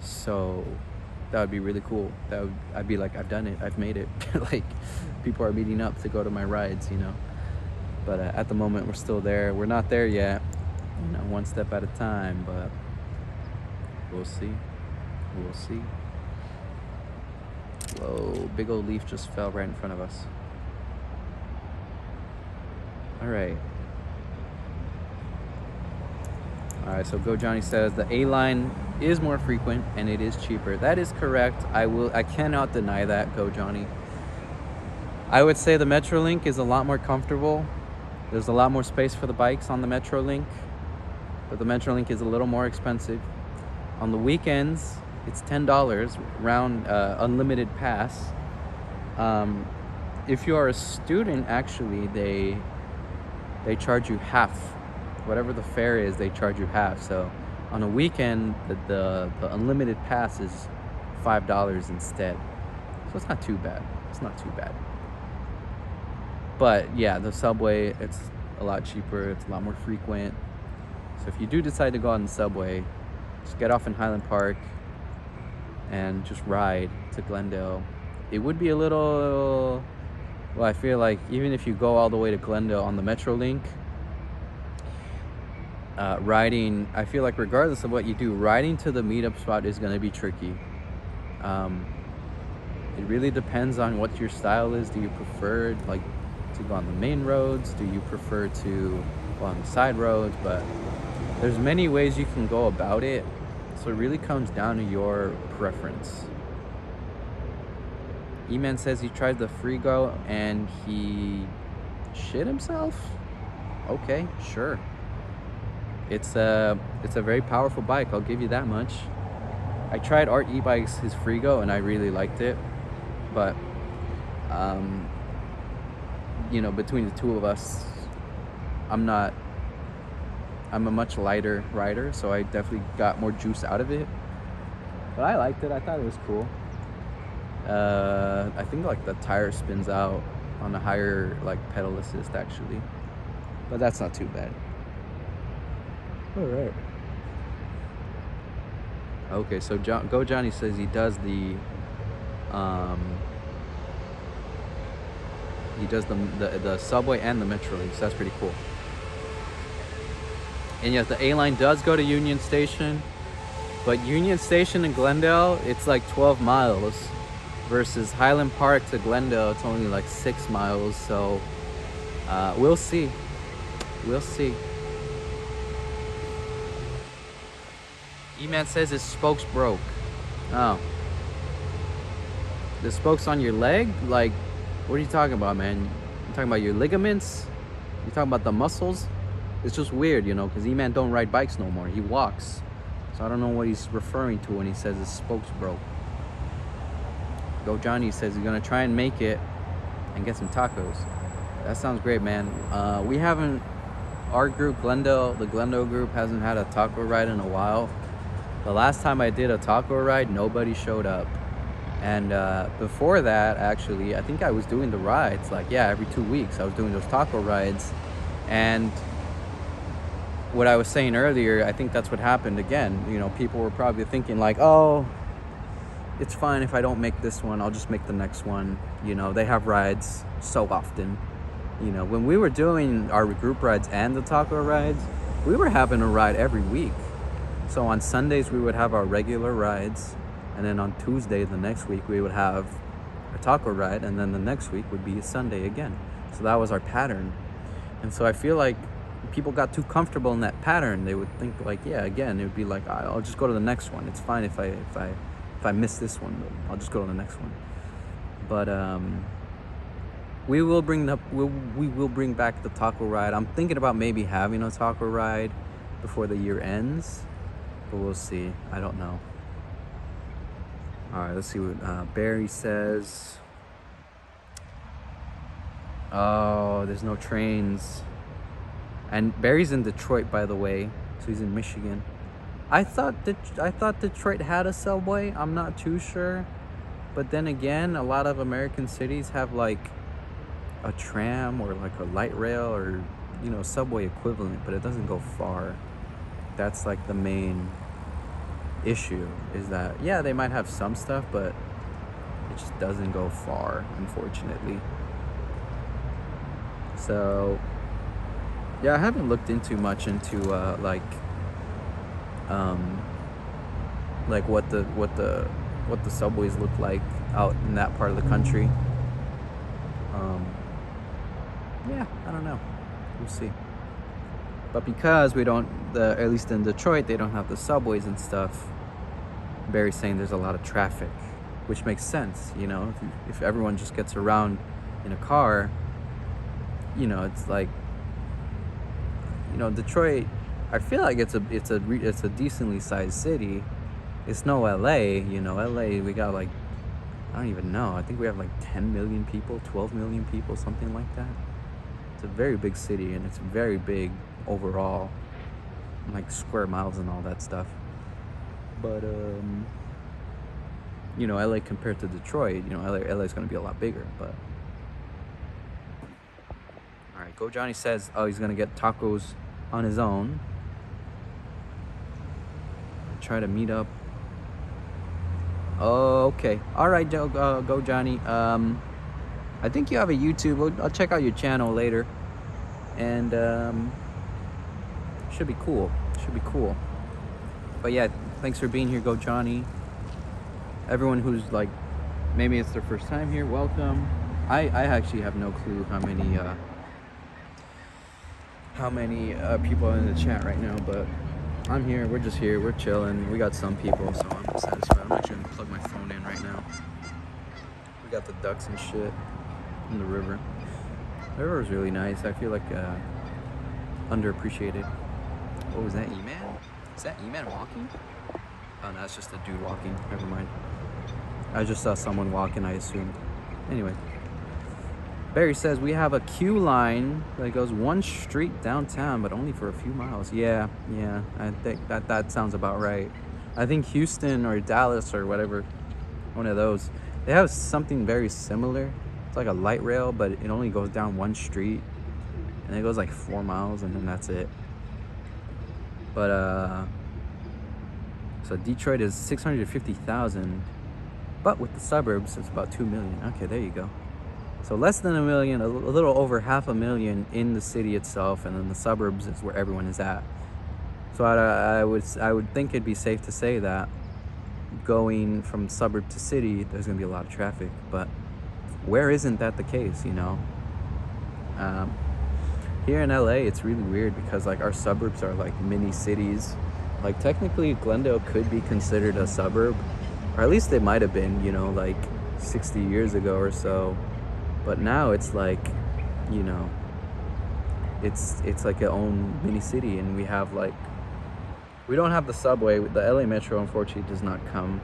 so that would be really cool. I'd be like, I've done it, I've made it. Like, people are meeting up to go to my rides, you know. But at the moment, we're still there. We're not there yet, you know, one step at a time, but we'll see. We'll see. Whoa, big old leaf just fell right in front of us. All right. All right, so Go Johnny says the A line is more frequent and it is cheaper. That is correct. I cannot deny that, Go Johnny. I would say the Metrolink is a lot more comfortable. There's a lot more space for the bikes on the Metrolink, but the Metrolink is a little more expensive. On the weekends, it's $10 round unlimited pass. If you are a student, actually, they charge you half. Whatever the fare is, they charge you half. So on a weekend, the unlimited pass is $5 instead. So it's not too bad. It's not too bad. But yeah, the subway, it's a lot cheaper. It's a lot more frequent. So if you do decide to go on the subway, just get off in Highland Park and just ride to Glendale. It would be a little, well, I feel like even if you go all the way to Glendale on the Metrolink, riding, I feel like regardless of what you do, riding to the meetup spot is going to be tricky. It really depends on what your style is. Do you prefer like to go on the main roads? Do you prefer to go on the side roads? But There's many ways you can go about it, so it really comes down to your preference. E-Man says he tried the Frigo and he shit himself. Okay, sure. It's a very powerful bike, I'll give you that much. I tried Art E-Bikes, his Frigo, and I really liked it. But, you know, between the two of us, I'm a much lighter rider, so I definitely got more juice out of it. But I liked it, I thought it was cool. I think like the tire spins out on a higher like pedal assist actually, but that's not too bad. All right. Okay, so Go Johnny says he does the subway and the Metrolink, so that's pretty cool. And yes, the A line does go to Union Station, but Union Station in Glendale, it's like 12 miles versus Highland Park to Glendale, it's only like 6 miles. So we'll see. E-Man says his spokes broke. Oh. The spokes on your leg? Like, what are you talking about, man? You talking about your ligaments? You talking about the muscles? It's just weird, you know, because E-Man don't ride bikes no more. He walks. So I don't know what he's referring to when he says his spokes broke. Go Johnny says he's gonna try and make it and get some tacos. That sounds great, man. We haven't, our group, the Glendale group, hasn't had a taco ride in a while. The last time I did a taco ride, nobody showed up. And before that, actually, I think I was doing the rides. Like, yeah, every 2 weeks I was doing those taco rides. And what I was saying earlier, I think that's what happened again. You know, people were probably thinking like, oh, it's fine if I don't make this one, I'll just make the next one. You know, they have rides so often. You know, when we were doing our group rides and the taco rides, we were having a ride every week. So on Sundays, we would have our regular rides. And then on Tuesday, the next week, we would have a taco ride. And then the next week would be a Sunday again. So that was our pattern. And so I feel like people got too comfortable in that pattern. They would think like, yeah, again, it would be like, I'll just go to the next one. It's fine if I miss this one, but I'll just go to the next one. But we will bring back the taco ride. I'm thinking about maybe having a taco ride before the year ends, but we'll see. I don't know. All right, let's see what Barry says. Oh, there's no trains. And Barry's in Detroit, by the way, so he's in Michigan. I thought Detroit had a subway. I'm not too sure, but then again, a lot of American cities have like a tram or like a light rail or, you know, subway equivalent, but it doesn't go far. That's like the main issue, is that yeah, they might have some stuff, but it just doesn't go far, unfortunately. So yeah, I haven't looked into much into like what the subways look like out in that part of the country. Yeah, I don't know. We'll see. But because we don't, at least in Detroit, they don't have the subways and stuff. Barry's saying there's a lot of traffic, which makes sense. You know, if everyone just gets around in a car, you know, it's like, you know, Detroit, I feel like it's a decently sized city. It's no LA, you know. LA, we got like, I don't even know. I think we have like 10 million people, 12 million people, something like that. It's a very big city, and it's very big overall, like square miles and all that stuff. But you know, LA compared to Detroit, you know, LA is gonna be a lot bigger. But all right, Go Johnny says, oh, he's gonna get tacos on his own. Try to meet up. Oh, okay. All right, Go Johnny. I think you have a YouTube. I'll check out your channel later, and should be cool. But yeah, thanks for being here, Go Johnny. Everyone who's like, maybe it's their first time here, welcome. I actually have no clue how many people are in the chat right now, but I'm here. We're just here. We're chilling. We got some people, so I'm satisfied. I'm actually gonna plug my phone in right now. We got the ducks and shit in the river. The river is really nice. I feel like underappreciated. What was that, E-Man? Is that E-Man walking? Oh, no, that's just a dude walking. Never mind. I just saw someone walking, I assumed. Anyway. Barry says, we have a queue line that goes one street downtown, but only for a few miles. Yeah, I think that sounds about right. I think Houston or Dallas or whatever, one of those, they have something very similar. It's like a light rail, but it only goes down one street. And it goes like 4 miles, and then that's it. But, so Detroit is 650,000, but with the suburbs, it's about 2 million. Okay, there you go. So less than 1 million, a little over 500,000 in the city itself, and then the suburbs is where everyone is at. So I would think it'd be safe to say that going from suburb to city, there's gonna be a lot of traffic. But where isn't that the case, you know? Here in LA, it's really weird because like our suburbs are like mini cities. Like technically, Glendale could be considered a suburb, or at least it might have been, you know, like 60 years ago or so. But now it's like, you know, it's like a own mini city, and we have like, we don't have the subway. The LA Metro unfortunately does not come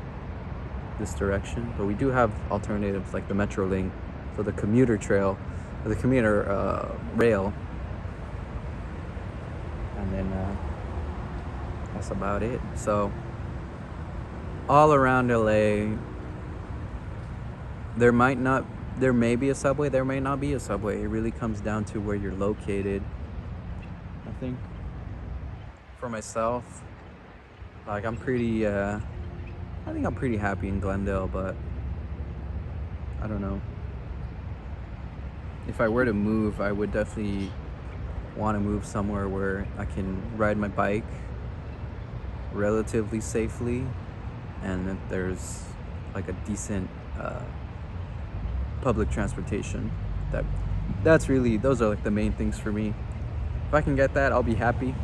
this direction, but we do have alternatives like the Metrolink, so the commuter trail, or the commuter rail, and then that's about it. So all around LA, there may be a subway, there may not be a subway. It really comes down to where you're located. I think for myself, like I think I'm pretty happy in Glendale, but I don't know. If I were to move, I would definitely want to move somewhere where I can ride my bike relatively safely, and that there's like a decent public transportation. Those are like the main things for me. If I can get that, I'll be happy.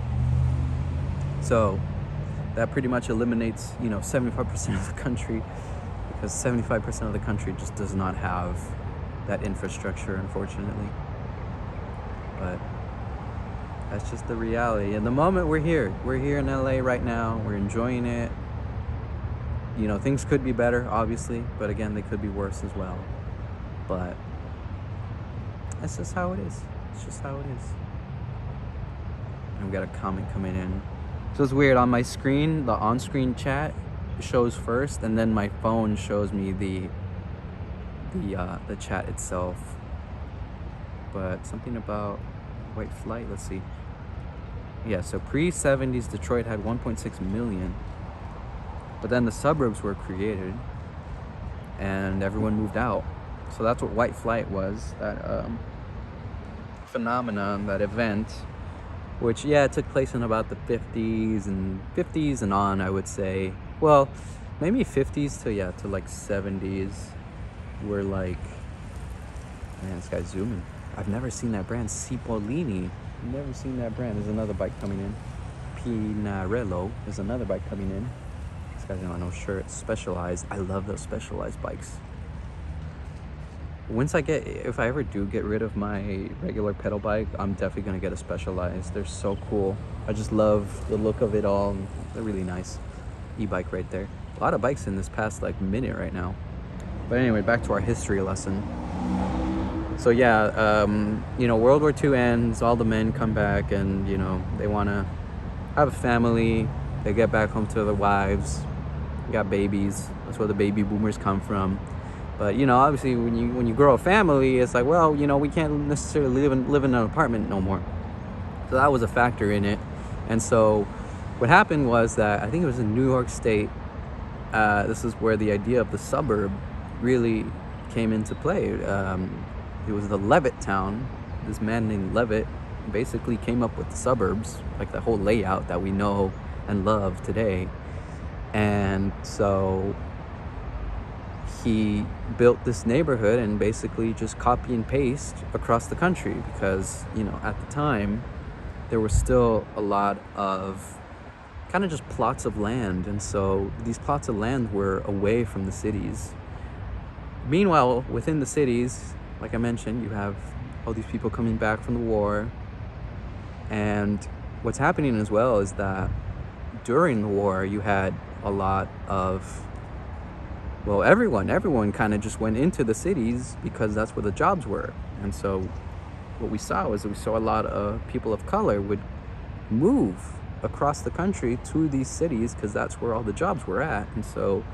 So that pretty much eliminates, you know, 75% of the country, because 75% of the country just does not have that infrastructure, unfortunately. But that's just the reality. And the moment we're here in LA right now, we're enjoying it. You know, things could be better, obviously, but again, they could be worse as well. But that's just how it is. It's just how it is. And we got a comment coming in. So it's weird. On my screen, the on-screen chat shows first, and then my phone shows me the chat itself. But something about white flight. Let's see. Yeah. So pre-70s, Detroit had 1.6 million, but then the suburbs were created, and everyone moved out. So that's what white flight was, that phenomenon, that event, which, yeah, it took place in about the 50s and on, I would say. Well, maybe 50s to like 70s were like, man, this guy's zooming. I've never seen that brand, Cipollini. Never seen that brand. There's another bike coming in. Pinarello. There's another bike coming in. This guy's got no shirt. Specialized. I love those Specialized bikes. If I ever do get rid of my regular pedal bike, I'm definitely gonna get a Specialized. They're so cool. I just love the look of it all. They're really nice. E-bike right there. A lot of bikes in this past like minute right now. But anyway, back to our history lesson. So yeah, you know, World War II ends, all the men come back, and you know, they wanna have a family. They get back home to their wives, got babies. That's where the baby boomers come from. But you know, obviously, when you grow a family, it's like, well, you know, we can't necessarily live in an apartment no more. So that was a factor in it. And so what happened was that, I think it was in New York State, this is where the idea of the suburb really came into play. It was the Levitt town. This man named Levitt basically came up with the suburbs, like the whole layout that we know and love today. And so he built this neighborhood and basically just copy and paste across the country, because, you know, at the time there was still a lot of kind of just plots of land. And so these plots of land were away from the cities. Meanwhile, within the cities, like I mentioned, you have all these people coming back from the war. And what's happening as well is that during the war, you had a lot of, well, everyone kind of just went into the cities because that's where the jobs were. And so what we saw was we saw a lot of people of color would move across the country to these cities because that's where all the jobs were at. And so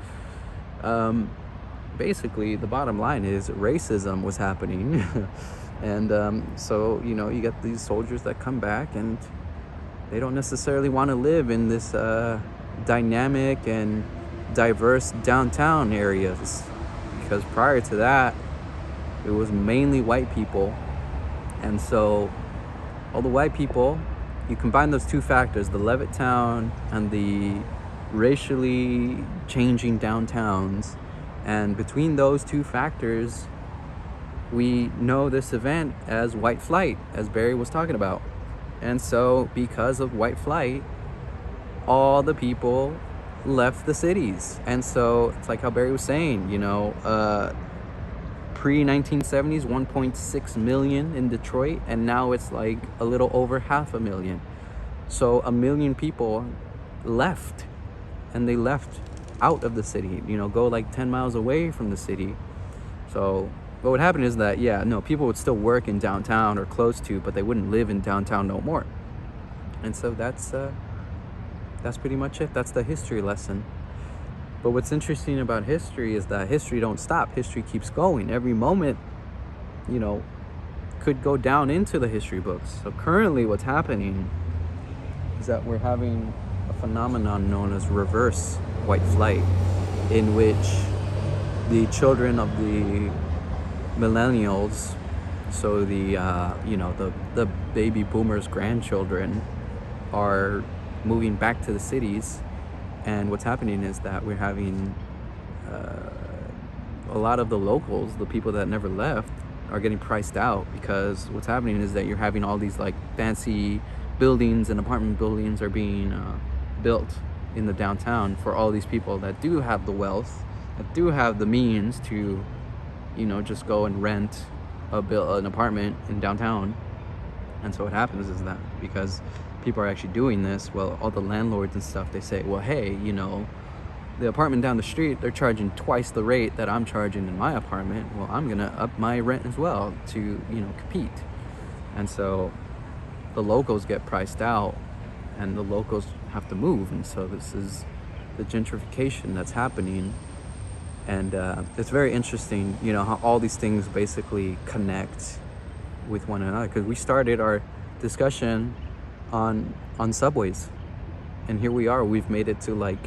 basically the bottom line is racism was happening. And so, you know, you get these soldiers that come back and they don't necessarily want to live in this dynamic and diverse downtown areas, because prior to that it was mainly white people. And so all the white people, you combine those two factors, the Levittown and the racially changing downtowns, and between those two factors we know this event as white flight, as Barry was talking about. And so because of white flight, all the people left the cities. And so it's like how Barry was saying, you know, pre-1970s 1.6 million in Detroit, and now it's like a little over 500,000. So 1 million people left, and they left out of the city, you know, go like 10 miles away from the city. So what would happen is that, yeah, no, people would still work in downtown or close to, but they wouldn't live in downtown no more. And so that's pretty much it. That's the history lesson. But what's interesting about history is that history don't stop. History keeps going. Every moment, you know, could go down into the history books. So currently what's happening is that we're having a phenomenon known as reverse white flight, in which the children of the millennials, so the you know, the baby boomers' grandchildren, are moving back to the cities. And what's happening is that we're having a lot of the locals, the people that never left, are getting priced out, because what's happening is that you're having all these like fancy buildings and apartment buildings are being built in the downtown for all these people that do have the wealth, that do have the means to, you know, just go and rent an apartment in downtown. And so what happens is that because people are actually doing this, well, all the landlords and stuff, they say, well, hey, you know, the apartment down the street, they're charging twice the rate that I'm charging in my apartment. Well, I'm gonna up my rent as well to, you know, compete. And so the locals get priced out, and the locals have to move. And so this is the gentrification that's happening. And it's very interesting, you know, how all these things basically connect with one another, because we started our discussion on subways, and here we are, we've made it to, like,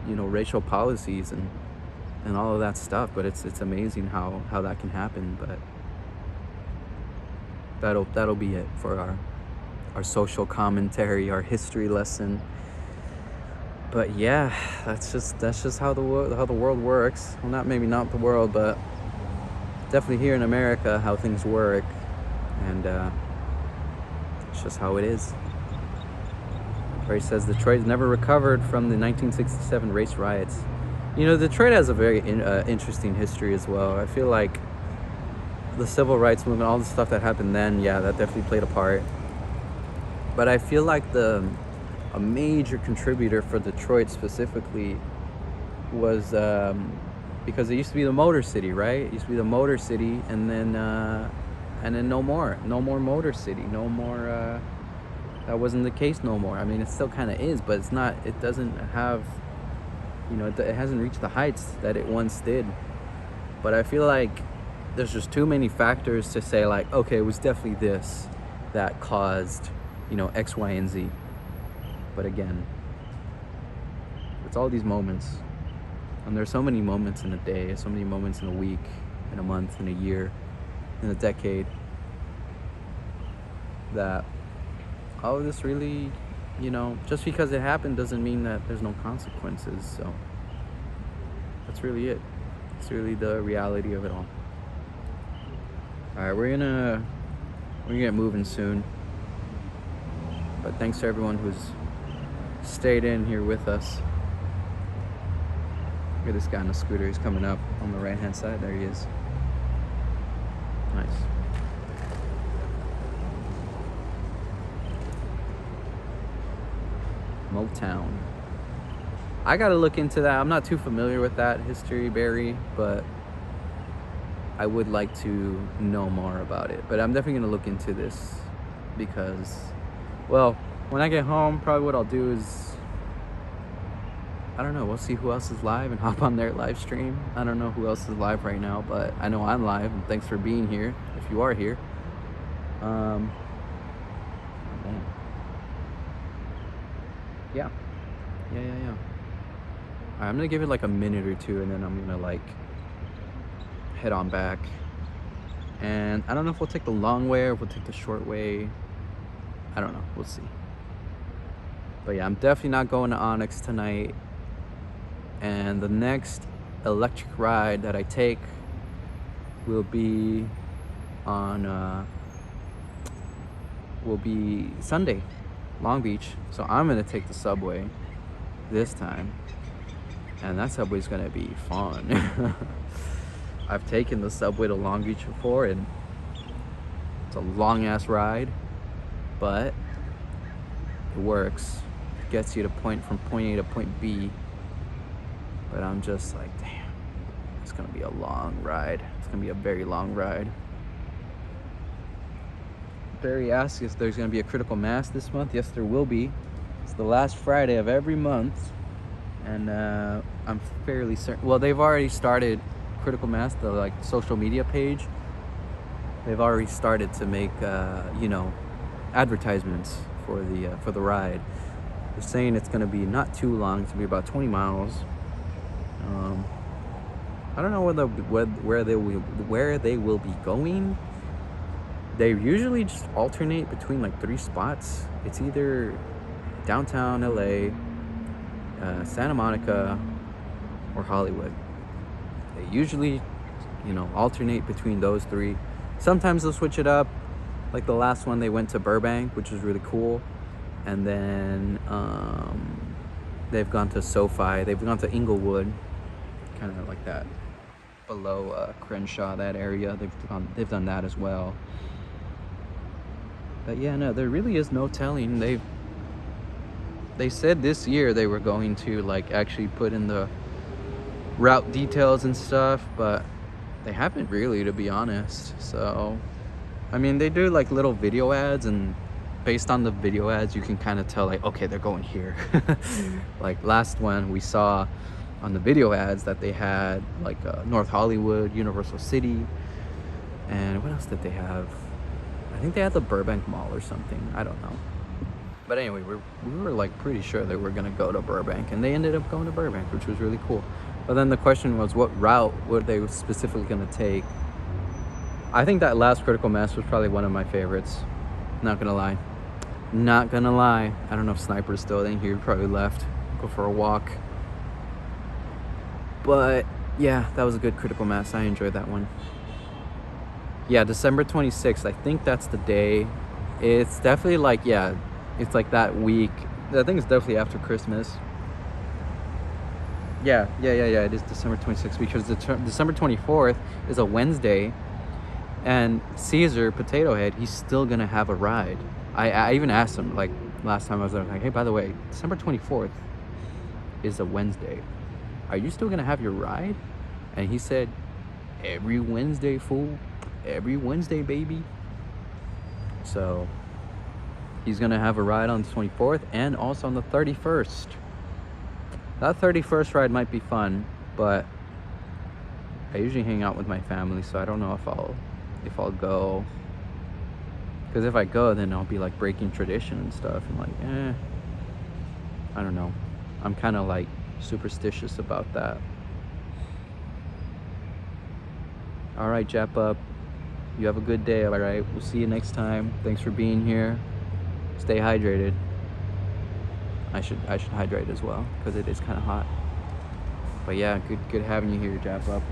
you know, racial policies and all of that stuff. But it's amazing how that can happen. But that'll be it for our social commentary, our history lesson. But yeah, that's just how the world works. Well, maybe not the world, but definitely here in America, how things work. And it's just how it is. Barry says Detroit never recovered from the 1967 race riots. You know, Detroit has a very interesting history as well. I feel like the civil rights movement, all the stuff that happened then, yeah, that definitely played a part. But I feel like a major contributor for Detroit specifically was because it used to be the Motor City, right? It used to be the Motor City, and then no more Motor City, no more. That wasn't the case no more. I mean, it still kind of is, but it's not. It doesn't have, you know, it hasn't reached the heights that it once did. But I feel like there's just too many factors to say, like, okay, it was definitely this that caused, you know, X, Y, and Z. But again, it's all these moments, and there's so many moments in a day, so many moments in a week, in a month, in a year, in a decade, that all of this really, you know, just because it happened doesn't mean that there's no consequences. So that's really it. It's really the reality of it all. All right, we're gonna get moving soon. But thanks to everyone who's stayed in here with us. Look at this guy on the scooter. He's coming up on the right-hand side. There he is. Nice. Motown. I gotta look into that. I'm not too familiar with that history, Barry, but I would like to know more about it. But I'm definitely gonna look into this because, well, when I get home, probably what I'll do is, I don't know, we'll see who else is live and hop on their live stream. I don't know who else is live right now, but I know I'm live, and thanks for being here, if you are here. Yeah. All right, I'm gonna give it like a minute or two, and then I'm gonna like head on back. And I don't know if we'll take the long way or if we'll take the short way. I don't know, we'll see. But yeah, I'm definitely not going to Onyx tonight. And the next electric ride that I take will be on Sunday, Long Beach. So I'm gonna take the subway this time, and that subway's gonna be fun. I've taken the subway to Long Beach before, and it's a long ass ride, but it works. It gets you to from point A to point B. But I'm just like, damn, it's gonna be a long ride. It's gonna be a very long ride. Barry asked if there's gonna be a critical mass this month. Yes, there will be. It's the last Friday of every month, and I'm fairly certain. Well, they've already started critical mass, the like social media page. They've already started to make advertisements for the ride. They're saying it's gonna be not too long. It's gonna be about 20 miles. I don't know where they will be going. They usually just alternate between like 3 spots. It's either downtown LA, Santa Monica, or Hollywood. They usually, alternate between those 3. Sometimes they'll switch it up. Like the last one, they went to Burbank, which was really cool. And then they've gone to SoFi. They've gone to Inglewood, kind of like that, below Crenshaw, that area. They've done that as well. But yeah, no, there really is no telling. They said this year they were going to like actually put in the route details and stuff, but they haven't really, to be honest. So, I mean, they do like little video ads, and based on the video ads, you can kind of tell like, okay, they're going here. Like last one we saw on the video ads that they had like North Hollywood, Universal City, and what else did they have? I think they had the Burbank Mall or something. I don't know. But anyway, we were like pretty sure they were gonna go to Burbank, and they ended up going to Burbank, which was really cool. But then the question was, what route were they specifically gonna take? I think that last critical mass was probably one of my favorites. Not gonna lie. I don't know if Sniper's still in here. He probably left. Go for a walk. But yeah, that was a good critical mass. I enjoyed that one. Yeah, December 26th. I think that's the day. It's definitely like, yeah, it's like that week. I think it's definitely after Christmas. Yeah. It is December 26th because December 24th is a Wednesday, and Caesar Potato Head, he's still gonna have a ride. I even asked him like last time I was there, like, hey, by the way, December 24th is a Wednesday. Are you still gonna have your ride? And he said, every Wednesday, fool. Every Wednesday, baby. So he's gonna have a ride on the 24th and also on the 31st. That 31st ride might be fun, but I usually hang out with my family, so I don't know if I'll go. Because if I go, then I'll be like breaking tradition and stuff, and like, I don't know. I'm kind of like superstitious about that. All right, Jap up. You have a good day. All right, we'll see you next time. Thanks for being here. Stay hydrated. I should hydrate as well because it is kind of hot. But yeah, good having you here, Jap up.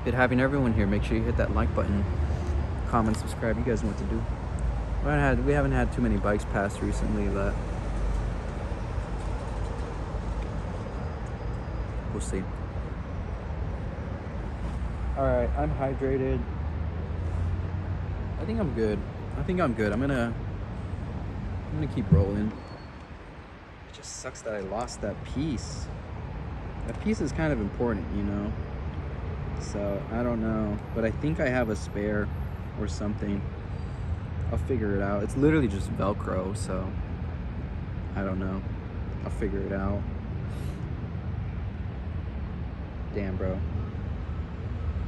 Good having everyone here. Make sure you hit that like button, comment, subscribe. You guys know what to do. We haven't had too many bikes pass recently, but We'll see. All right, I'm hydrated. I think I'm good. I'm gonna keep rolling. It just sucks that I lost that piece. That piece is kind of important, you know? So, I don't know. But I think I have a spare or something. I'll figure it out. It's literally just Velcro, so I don't know. I'll figure it out. Damn, bro.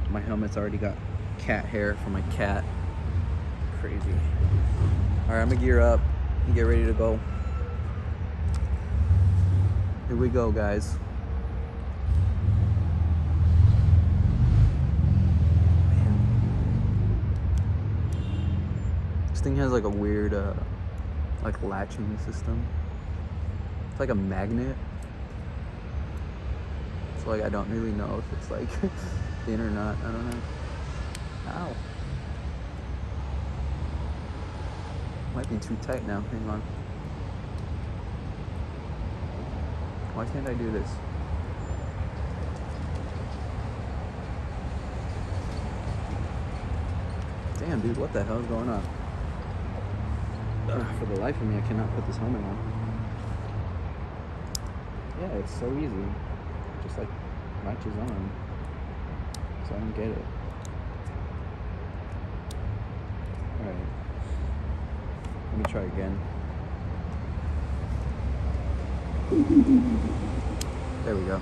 My helmet's already got cat hair from my cat. Crazy. All right, I'm gonna gear up and get ready to go. Here we go, guys. This thing has like a weird, like latching system. It's like a magnet. So like I don't really know if it's like in or not. I don't know. Ow. Might be too tight now. Hang on. Why can't I do this? Damn, dude, what the hell is going on? For the life of me, I cannot put this helmet on. Yeah, it's so easy. Just like latches on. So I don't get it. Alright. Let me try again. There we go.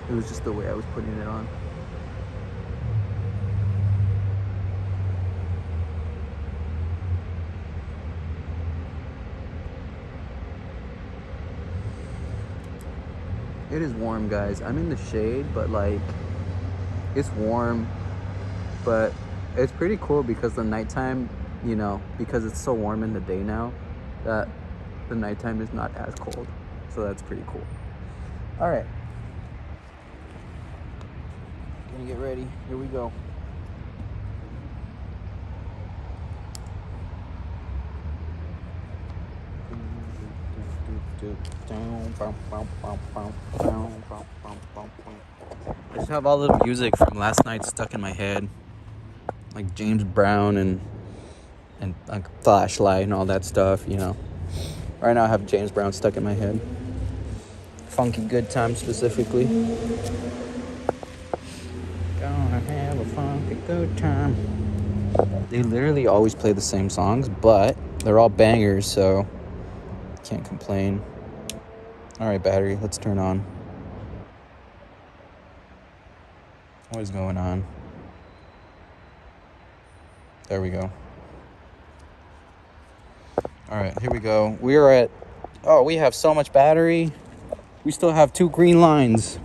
It was just the way I was putting it on. It is warm, guys. I'm in the shade, but like, it's warm, but it's pretty cool because the nighttime, you know, because it's so warm in the day now, that the nighttime is not as cold. So that's pretty cool. All right. Gonna get ready. Here we go. I just have all the music from last night stuck in my head, like James Brown and like Flashlight and all that stuff, you know. Right now I have James Brown stuck in my head. Funky Good Time specifically. Gonna have a funky good time. They literally always play the same songs, but they're all bangers, so can't complain. All right, battery, let's turn on. What is going on? There we go. All right, here we go. We are at, we have so much battery. We still have 2 green lines.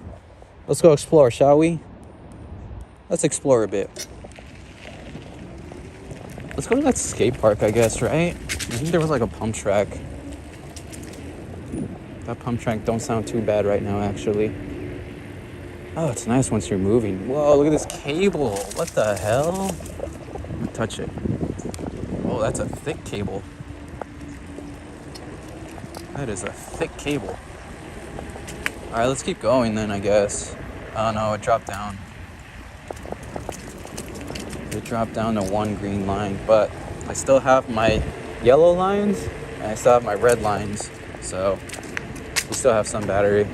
Let's go explore, shall we? Let's explore a bit. Let's go to that skate park, I guess, right? I think there was like a pump track. That pump track don't sound too bad right now, actually. Oh, it's nice once you're moving. Whoa, look at this cable. What the hell? Let me touch it. Oh, that's a thick cable. That is a thick cable. All right, let's keep going then, I guess. Oh no, it dropped down. It dropped down to 1 green line, but I still have my yellow lines and I still have my red lines, so we still have some battery.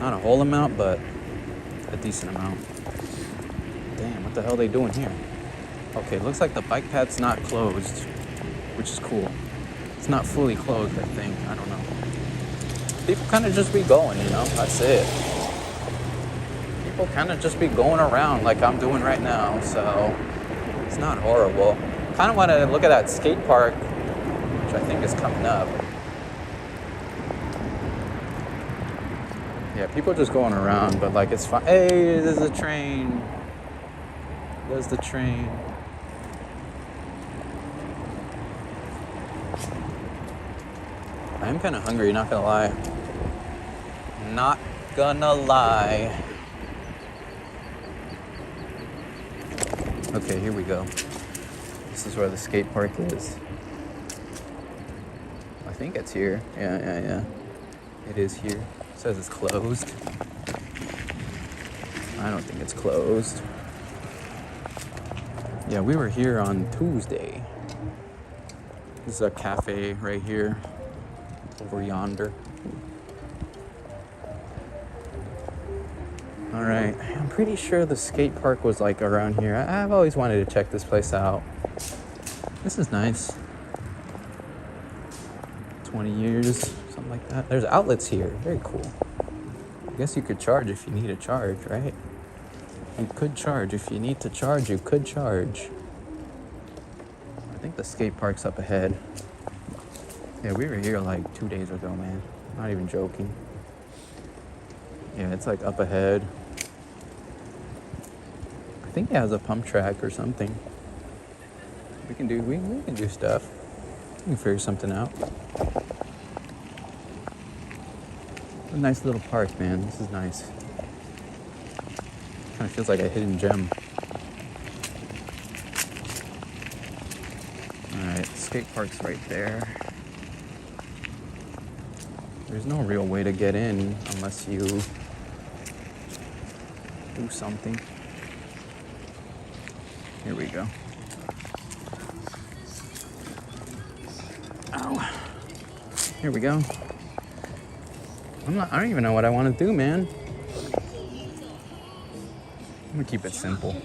Not a whole amount, but a decent amount. Damn, what the hell are they doing here? Okay, looks like the bike path's not closed, which is cool. It's not fully closed, I think. I don't know. People kind of just be going, you know? That's it. People kind of just be going around like I'm doing right now, so it's not horrible. Kind of want to look at that skate park, which I think is coming up. Yeah, people just going around, but like it's fine. Hey, there's a train. There's the train. I am kind of hungry, not gonna lie. Not gonna lie. Okay, here we go. This is where the skate park is. I think it's here. Yeah. it is here. It says it's closed. I don't think it's closed. Yeah, we were here on Tuesday. This is a cafe right here, over yonder. All right, I'm pretty sure the skate park was like around here. I've always wanted to check this place out. This is nice. 20 years, something like that. There's outlets here, very cool. I guess you could charge if you need a charge, right? You could charge. If you need to charge, you could charge. I think the skate park's up ahead. Yeah, we were here like 2 days ago, man. Not even joking. Yeah, it's like up ahead. I think it has a pump track or something. We can do stuff. We can figure something out. A nice little park, man. This is nice. Kind of feels like a hidden gem. Alright, skate park's right there. There's no real way to get in unless you do something. Here we go. Ow. Here we go. I don't even know what I want to do, man. I'm gonna keep it simple.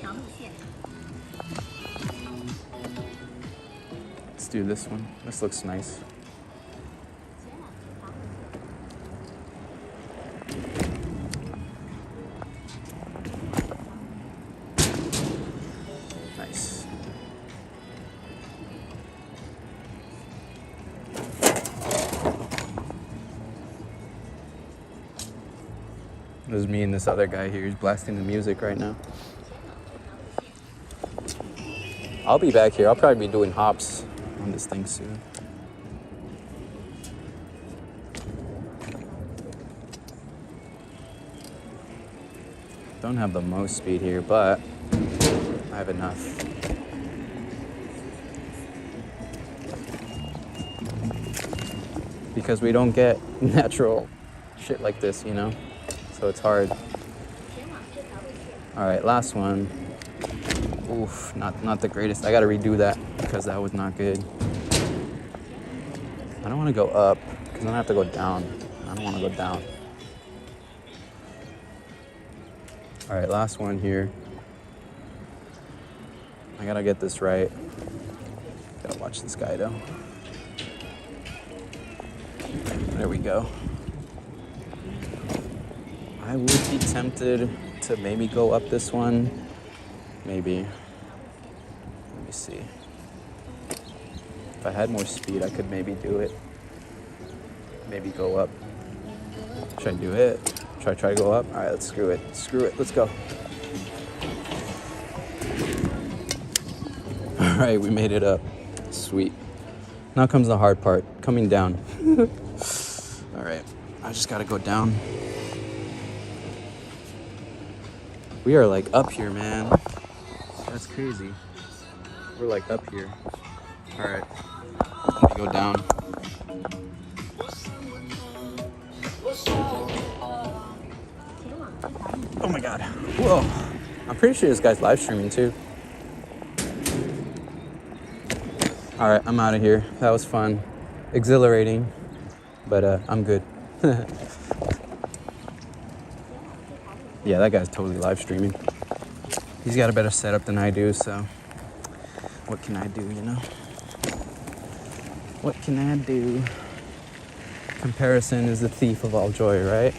Let's do this one. This looks nice. Nice. There's me and this other guy here. He's blasting the music right now. I'll be back here. I'll probably be doing hops on this thing soon. Don't have the most speed here, but I have enough. Because we don't get natural shit like this, you know? So it's hard. All right, last one. Oof, not the greatest. I gotta redo that because that was not good. I don't wanna go up because then I have to go down. I don't wanna go down. All right, last one here. I gotta get this right. Gotta watch this guy though. There we go. I would be tempted to maybe go up this one. Maybe. Let me see. If I had more speed, I could maybe do it. Maybe go up. Should I do it? Should I try to go up? All right, let's screw it. Screw it. Let's go. All right, we made it up. Sweet. Now comes the hard part, coming down. All right, I just gotta go down. We are like up here, man. That's crazy. We're like up here. All right, let me go down. Oh my God. Whoa. I'm pretty sure this guy's live streaming too. All right, I'm out of here. That was fun. Exhilarating, but I'm good. Yeah, that guy's totally live streaming. He's got a better setup than I do, so what can I do, you know? What can I do? Comparison is the thief of all joy, right?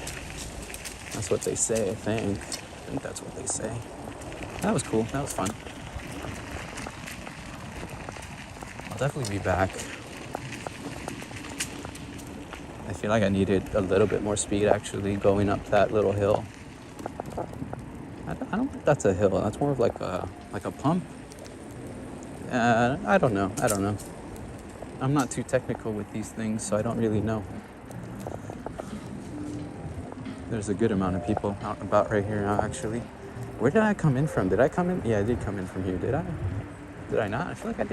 That's what they say, I think. I think that's what they say. That was cool. That was fun. I'll definitely be back. I feel like I needed a little bit more speed actually going up that little hill. I don't think that's a hill. That's more of like a pump. I don't know. I'm not too technical with these things, so I don't really know. There's a good amount of people out and about right here now, actually. Where did I come in from? Did I come in? Yeah, I did come in from here. Did I? Did I not? I feel like I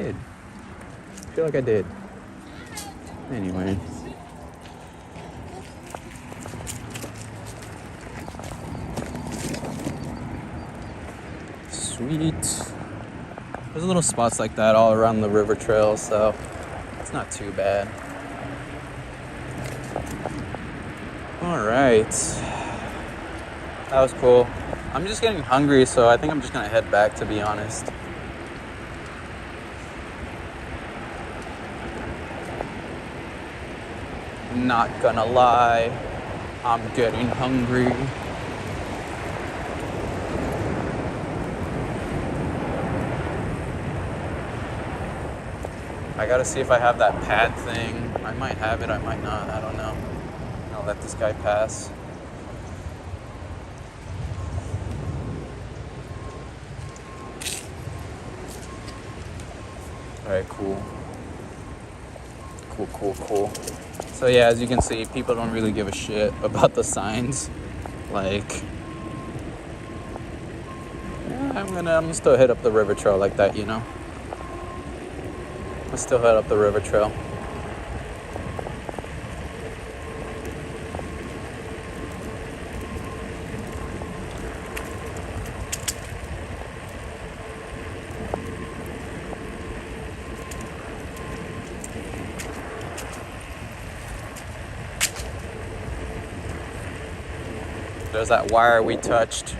did. Anyway. sweet. There's little spots like that all around the river trail, so it's not too bad. All right. That was cool. I'm just getting hungry, so I think I'm just gonna head back, to be honest. Not gonna lie, I'm getting hungry. I gotta see if I have that pad thing. I might have it, I might not, I don't know. I'll let this guy pass. Alright, cool. Cool. So yeah, as you can see, people don't really give a shit about the signs. Like, yeah, I'm gonna still hit up the river trail like that, you know? I'll still head up the river trail. There's that wire we touched.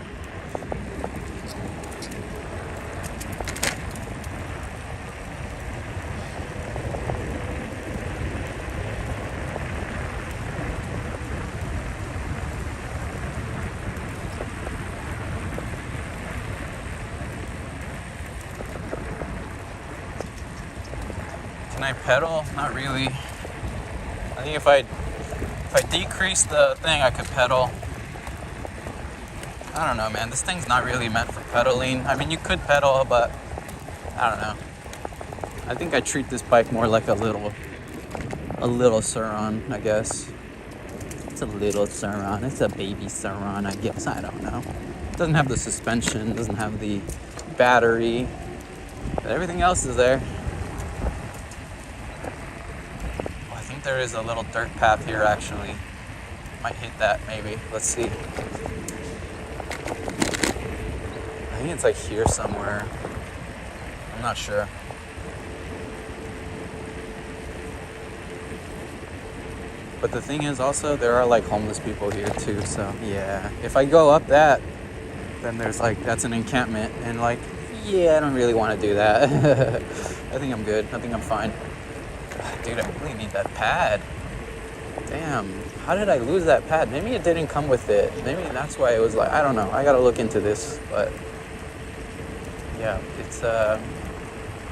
Can I pedal? Not really. I think if I decrease the thing, I could pedal. I don't know, man. This thing's not really meant for pedaling. I mean, you could pedal, but I don't know. I think I treat this bike more like a little Suron, I guess. It's a little Suron. It's a baby Suron, I guess. I don't know. It doesn't have the suspension, doesn't have the battery, but everything else is there. Oh, I think there is a little dirt path here, actually. Might hit that, maybe. Let's see. I think it's like here somewhere. I'm not sure. But the thing is also, there are like homeless people here too, so yeah. If I go up that, then there's like, that's an encampment, and like, yeah, I don't really want to do that. I think I'm good. I think I'm fine. God, dude, I really need that pad. Damn, how did I lose that pad? Maybe it didn't come with it. Maybe that's why it was like, I don't know. I gotta look into this, but yeah,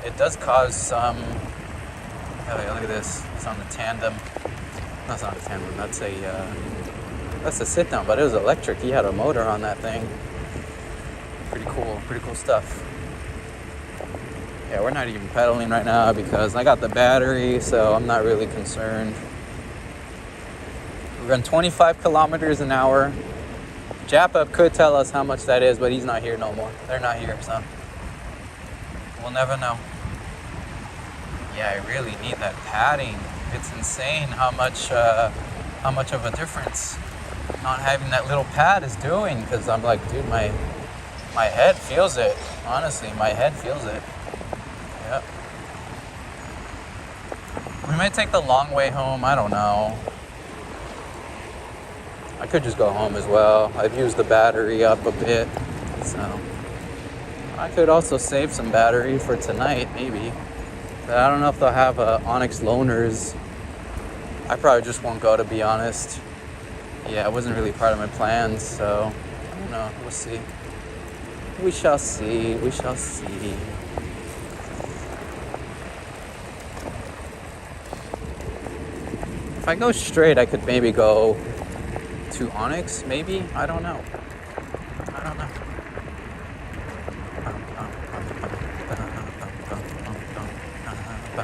it does cause some. Oh, look at this. It's on the tandem. That's not a tandem. That's a sit down, but it was electric. He had a motor on that thing. Pretty cool stuff. Yeah, we're not even pedaling right now because I got the battery, so I'm not really concerned. We're going 25 kilometers an hour. Japa could tell us how much that is, but he's not here no more. They're not here, so we'll never know. Yeah, I really need that padding. It's insane how much of a difference not having that little pad is doing. Because I'm like, dude, my head feels it. Honestly, my head feels it. Yep. We might take the long way home. I don't know. I could just go home as well. I've used the battery up a bit, so I could also save some battery for tonight, maybe. But I don't know if they'll have Onyx loaners. I probably just won't go, to be honest. Yeah, it wasn't really part of my plans, so I don't know. We'll see. We shall see. We shall see. If I go straight, I could maybe go to Onyx, maybe? I don't know.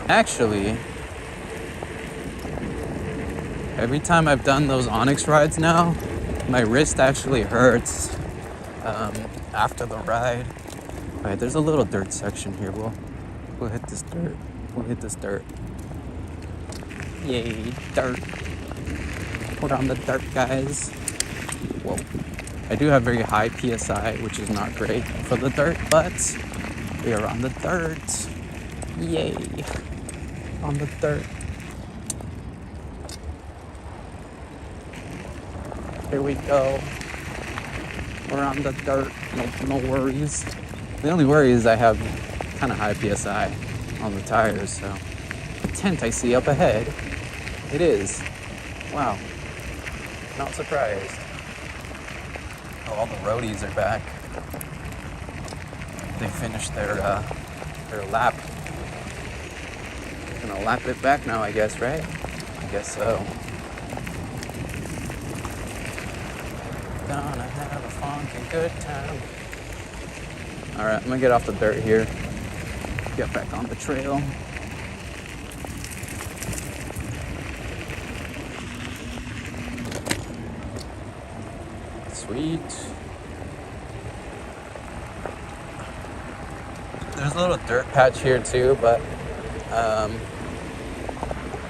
Actually, every time I've done those Onyx rides now, my wrist actually hurts after the ride. All right, there's a little dirt section here. We'll hit this dirt. We'll hit this dirt. Yay, dirt. Put on the dirt, guys. Whoa. I do have very high PSI, which is not great for the dirt, but we are on the dirt. Yay. On the dirt. Here we go. We're on the dirt. No worries. The only worry is I have kind of high PSI on the tires, so the tent I see up ahead, it is. Wow. Not surprised. Oh, all the roadies are back. They finished their lap. Gonna lap it back now, I guess, right? I guess so. Gonna have a funky good time. Alright, I'm gonna get off the dirt here. Get back on the trail. Sweet. There's a little dirt patch here too, but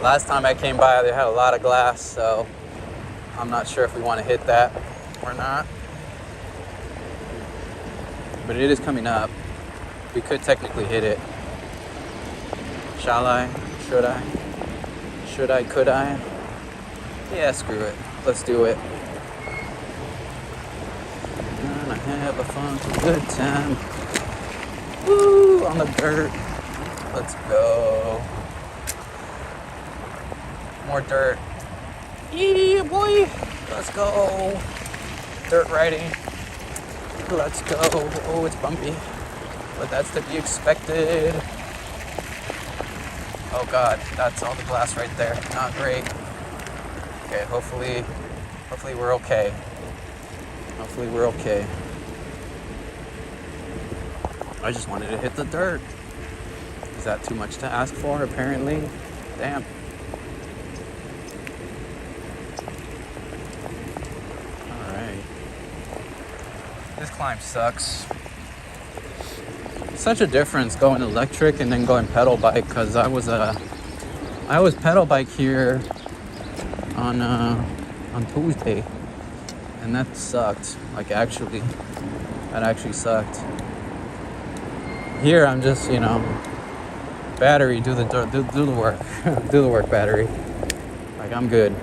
last time I came by they had a lot of glass, so I'm not sure if we want to hit that or not. But it is coming up. We could technically hit it. Shall I? Should I? Should I? Could I? Yeah, screw it. Let's do it. Gonna have a fun, good time. Woo! On the dirt. Let's go. More dirt. Yeah, boy. Let's go. Dirt riding. Let's go. Oh, it's bumpy. But that's to be expected. Oh God, that's all the glass right there. Not great. Okay, hopefully we're okay. Hopefully we're okay. I just wanted to hit the dirt. Is that too much to ask for, apparently? Damn. Alright. This climb sucks. Such a difference going electric and then going pedal bike, because I was pedal bike here on Tuesday, and that sucked. Like that actually sucked. Here I'm just, battery, do the work, do the work, battery. Like I'm good.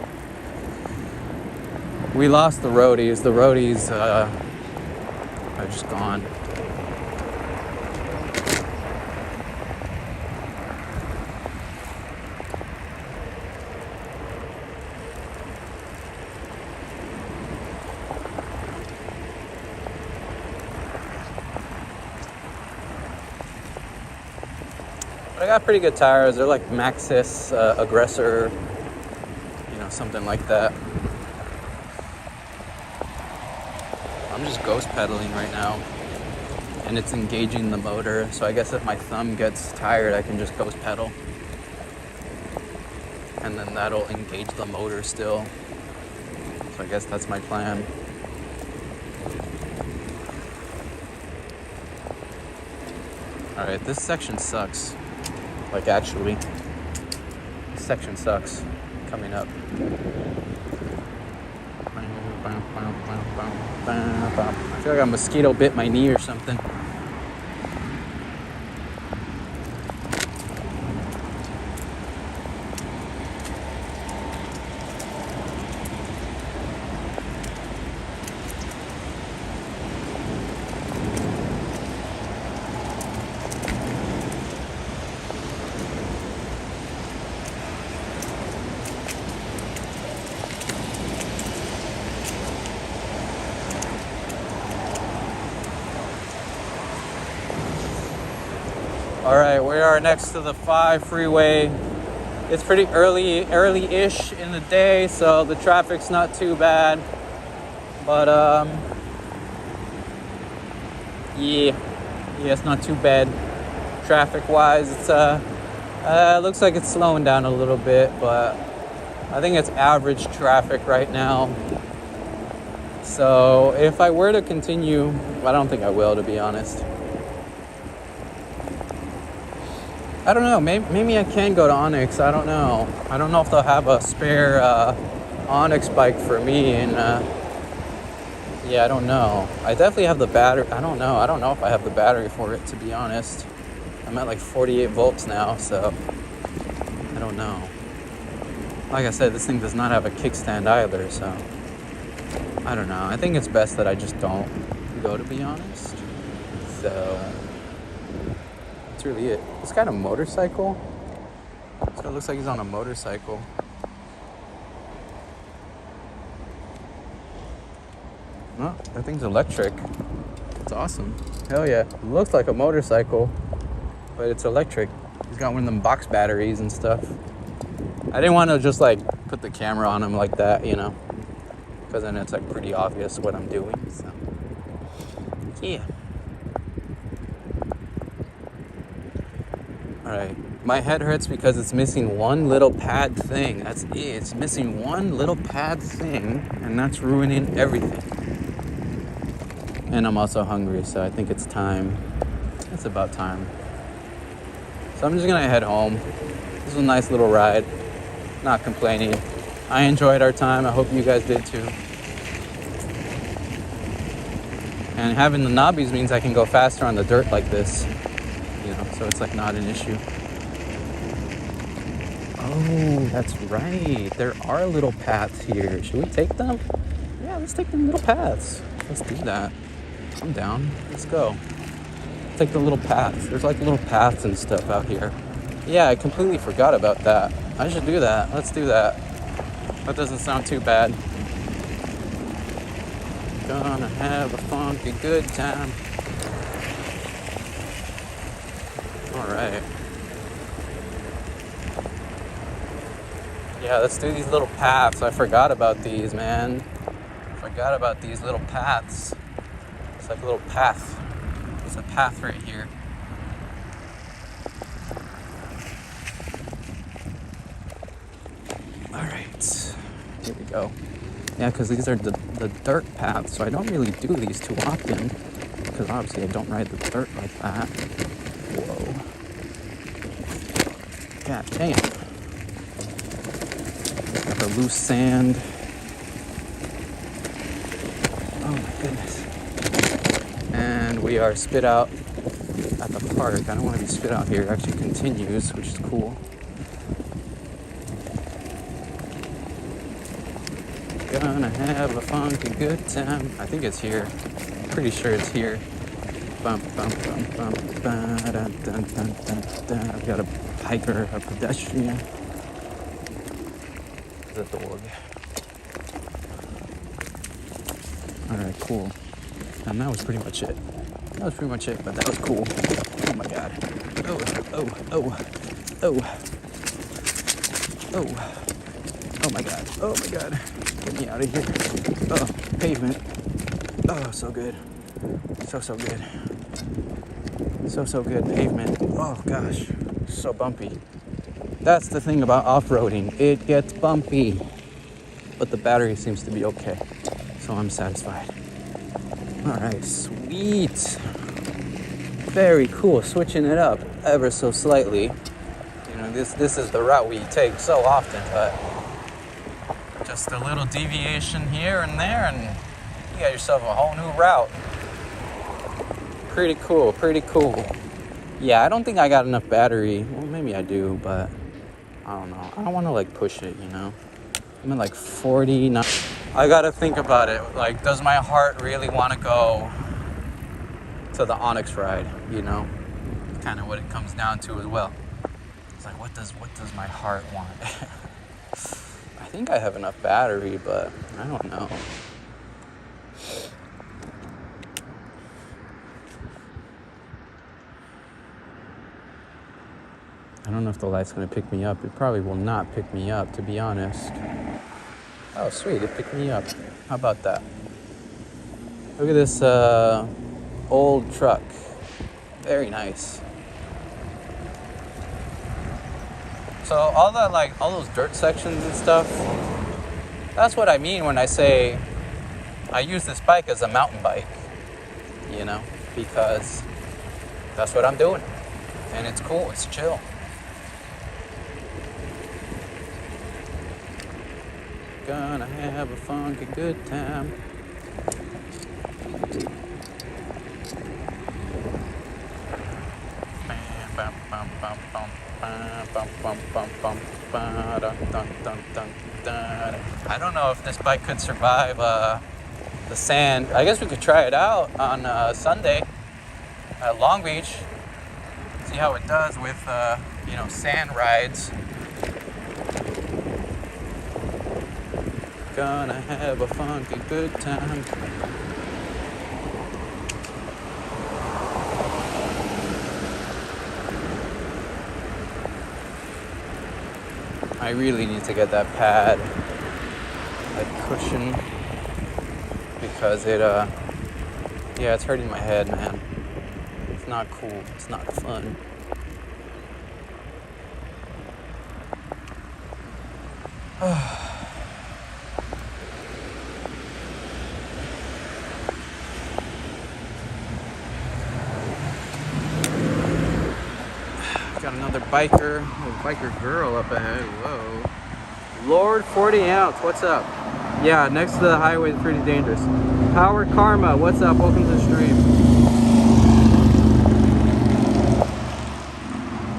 We lost the roadies. The roadies are just gone. But I got pretty good tires. They're like Maxxis Aggressor, something like that. I'm just ghost pedaling right now, and it's engaging the motor. So I guess if my thumb gets tired, I can just ghost pedal, and then that'll engage the motor still. So I guess that's my plan. All right, this section sucks. Like actually, this section sucks. Coming up. I feel like a mosquito bit my knee or something. All right, we are next to the 5 freeway. It's pretty early-ish in the day, so the traffic's not too bad. But yeah, it's not too bad traffic-wise. It's looks like it's slowing down a little bit, but I think it's average traffic right now. So if I were to continue, I don't think I will, to be honest. I don't know, maybe I can go to Onyx, I don't know. I don't know if they'll have a spare Onyx bike for me, and Yeah, I don't know. I definitely have the battery. I don't know. I don't know if I have the battery for it, to be honest. I'm at like 48 volts now, so I don't know. Like I said, this thing does not have a kickstand either, so I don't know. I think it's best that I just don't go, to be honest. So that's really it. This kind of motorcycle. So it looks like he's on a motorcycle. Oh, that thing's electric. It's awesome. Hell yeah. It looks like a motorcycle, but it's electric. He's got one of them box batteries and stuff. I didn't want to just like put the camera on him like that, you know, because then it's like pretty obvious what I'm doing. So yeah. All right. My head hurts because it's missing one little pad thing. That's it. It's missing one little pad thing, and that's ruining everything. And I'm also hungry, so I think it's time. It's about time. So I'm just gonna head home. This was a nice little ride. Not complaining. I enjoyed our time. I hope you guys did too. And having the knobbies means I can go faster on the dirt like this. You know, so it's like not an issue. Oh, that's right. There are little paths here. Should we take them? Yeah, let's take them little paths. Let's do that. I'm down. Let's go. Take the little paths. There's like little paths and stuff out here. Yeah, I completely forgot about that. I should do that. Let's do that. That doesn't sound too bad. Gonna have a funky good time. Alright. Yeah, let's do these little paths. I forgot about these, man. Forgot about these little paths. It's like a little path. It's a path right here. Alright. Here we go. Yeah, because these are the dirt paths, so I don't really do these too often. Because obviously I don't ride the dirt like that. Whoa. God damn. Got the loose sand. Oh my goodness. And we are spit out at the park. I don't want to be spit out here. It actually continues, which is cool. Gonna have a funky good time. I think it's here. Pretty sure it's here. Bump, bump, bump, bump. Dun, dun, dun, dun, dun. I've got a hiker, a pedestrian. The dog. Alright, cool. And that was pretty much it. That was pretty much it, but that was cool. Oh my god. Oh, oh, oh, oh. Oh. Oh my god. Oh my god. Get me out of here. Oh, pavement. Oh, so good. So good. So good. Pavement. Oh gosh. So bumpy. That's the thing about off-roading. It gets bumpy. But the battery seems to be okay. So I'm satisfied. Alright, sweet. Very cool. Switching it up ever so slightly. You know, this is the route we take so often, but just a little deviation here and there, and you got yourself a whole new route. Pretty cool, pretty cool. Yeah, I don't think I got enough battery. Well, maybe I do, but I don't know. I don't want to like push it, you know. I'm at like 49. I gotta think about it. Like, does my heart really want to go to the Onyx ride? You know, kind of what it comes down to as well. It's like, what does my heart want? I think I have enough battery, but I don't know. I don't know if the light's gonna pick me up. It probably will not pick me up, to be honest. Oh, sweet, it picked me up. How about that? Look at this old truck. Very nice. So all those dirt sections and stuff, that's what I mean when I say I use this bike as a mountain bike, you know, because that's what I'm doing. And it's cool, it's chill. Gonna have a funky good time. I don't know if this bike could survive the sand. I guess we could try it out on Sunday at Long Beach. See how it does with sand rides. Gonna have a funky good time. I really need to get that pad, that cushion, because it's hurting my head, man. It's not cool. It's not fun. Got another biker girl up ahead. Whoa. Lord 40 ounce, what's up? Yeah, next to the highway is pretty dangerous. Power Karma, what's up? Welcome to the stream.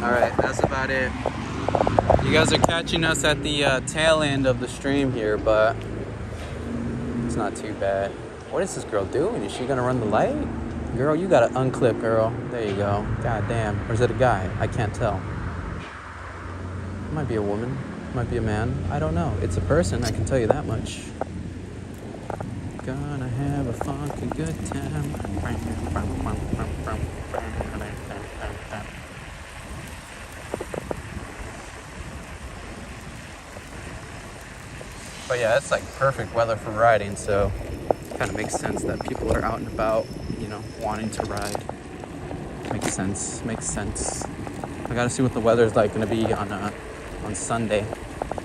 Alright, that's about it. You guys are catching us at the tail end of the stream here, but it's not too bad. What is this girl doing? Is she gonna run the light? Girl, you gotta unclip, girl. There you go. God damn. Or is it a guy? I can't tell. It might be a woman. It might be a man. I don't know. It's a person, I can tell you that much. Gonna have a funky good time. But yeah, it's like perfect weather for riding, so it kind of makes sense that people are out and about, wanting to ride. Makes sense. I gotta see what the weather's like gonna be on Sunday.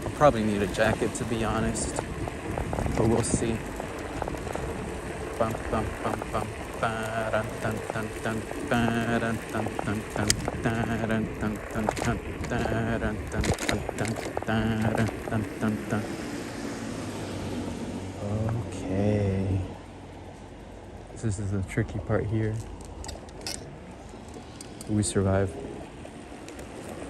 I'll probably need a jacket, to be honest, but we'll see. Bum, bum, bum, bum. Okay. This is the tricky part here. We survive.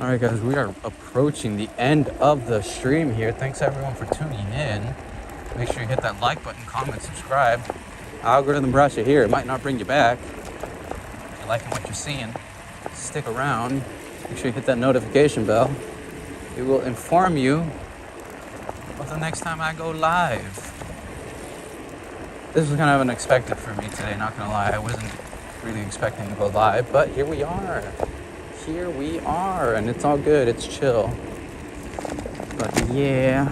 Alright guys, we are approaching the end of the stream here. Thanks everyone for tuning in. Make sure you hit that like button, comment, subscribe. Algorithm brought you here. It might not bring you back. If you're liking what you're seeing, stick around. Make sure you hit that notification bell. It will inform you of the next time I go live. This was kind of unexpected for me today, not gonna lie. I wasn't really expecting to go live, but here we are. And it's all good, it's chill. But yeah,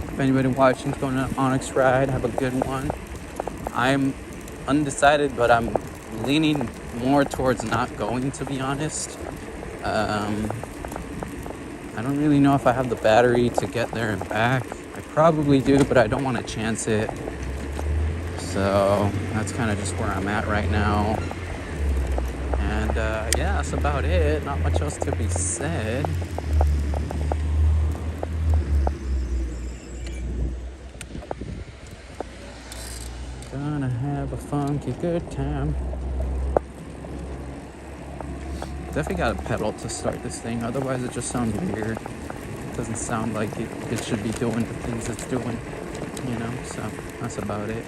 if anybody watching's going on an Onyx ride, have a good one. I'm undecided, but I'm leaning more towards not going, to be honest. I don't really know if I have the battery to get there and back. I probably do, but I don't want to chance it. So that's kind of just where I'm at right now. And yeah, that's about it. Not much else to be said. Gonna have a funky good time. Definitely got a pedal to start this thing, otherwise it just sounds weird. It doesn't sound like it should be doing the things it's doing, so that's about it.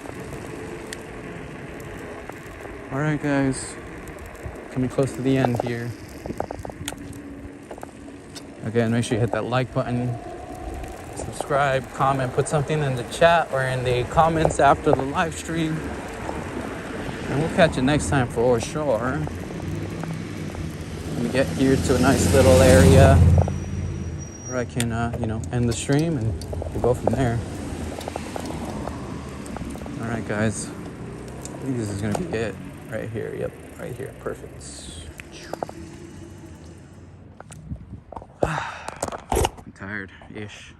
Alright guys, coming close to the end here. Again, make sure you hit that like button, subscribe, comment, put something in the chat or in the comments after the live stream. And we'll catch you next time for sure. Let me get here to a nice little area where I can, end the stream and we'll go from there. Alright guys, I think this is gonna be it. Right here, yep, right here, perfect. I'm tired-ish.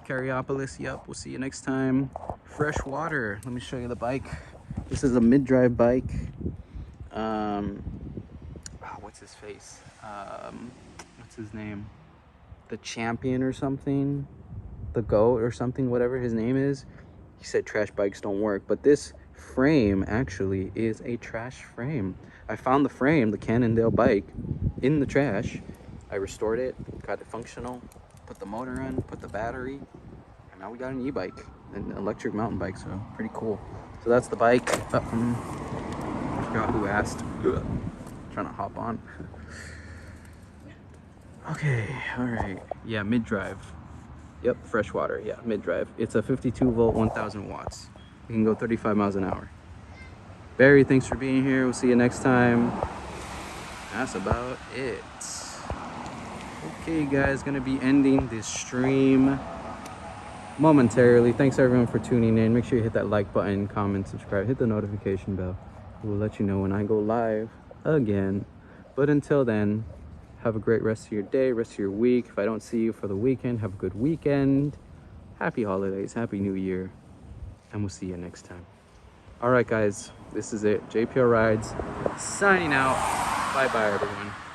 Carriopolis, yep, we'll see you next time. Fresh water, let me show you the bike. This is a Middrive bike. What's his face? What's his name? The Champion or something? The GOAT or something, whatever his name is. He said trash bikes don't work, but this frame actually is a trash frame. I found the frame, the Cannondale bike, in the trash. I restored it, got it functional, put the motor in, put the battery, and now we got an e-bike, an electric mountain bike, so pretty cool. So that's the bike. I forgot who asked. Trying to hop on. Okay, all right. Yeah, Middrive. Yep, freshwater. Yeah, Middrive. It's a 52 volt, 1000 watts. You can go 35 miles an hour. Barry, thanks for being here. We'll see you next time. That's about it. Okay, guys, gonna be ending this stream momentarily. Thanks everyone for tuning in. Make sure you hit that like button, comment, subscribe, hit the notification bell. It will let you know when I go live again. But until then, have a great rest of your day, rest of your week. If I don't see you for the weekend, have a good weekend. Happy holidays, happy new year, and we'll see you next time. All right, guys, this is it. JPL Rides signing out. Bye-bye, everyone.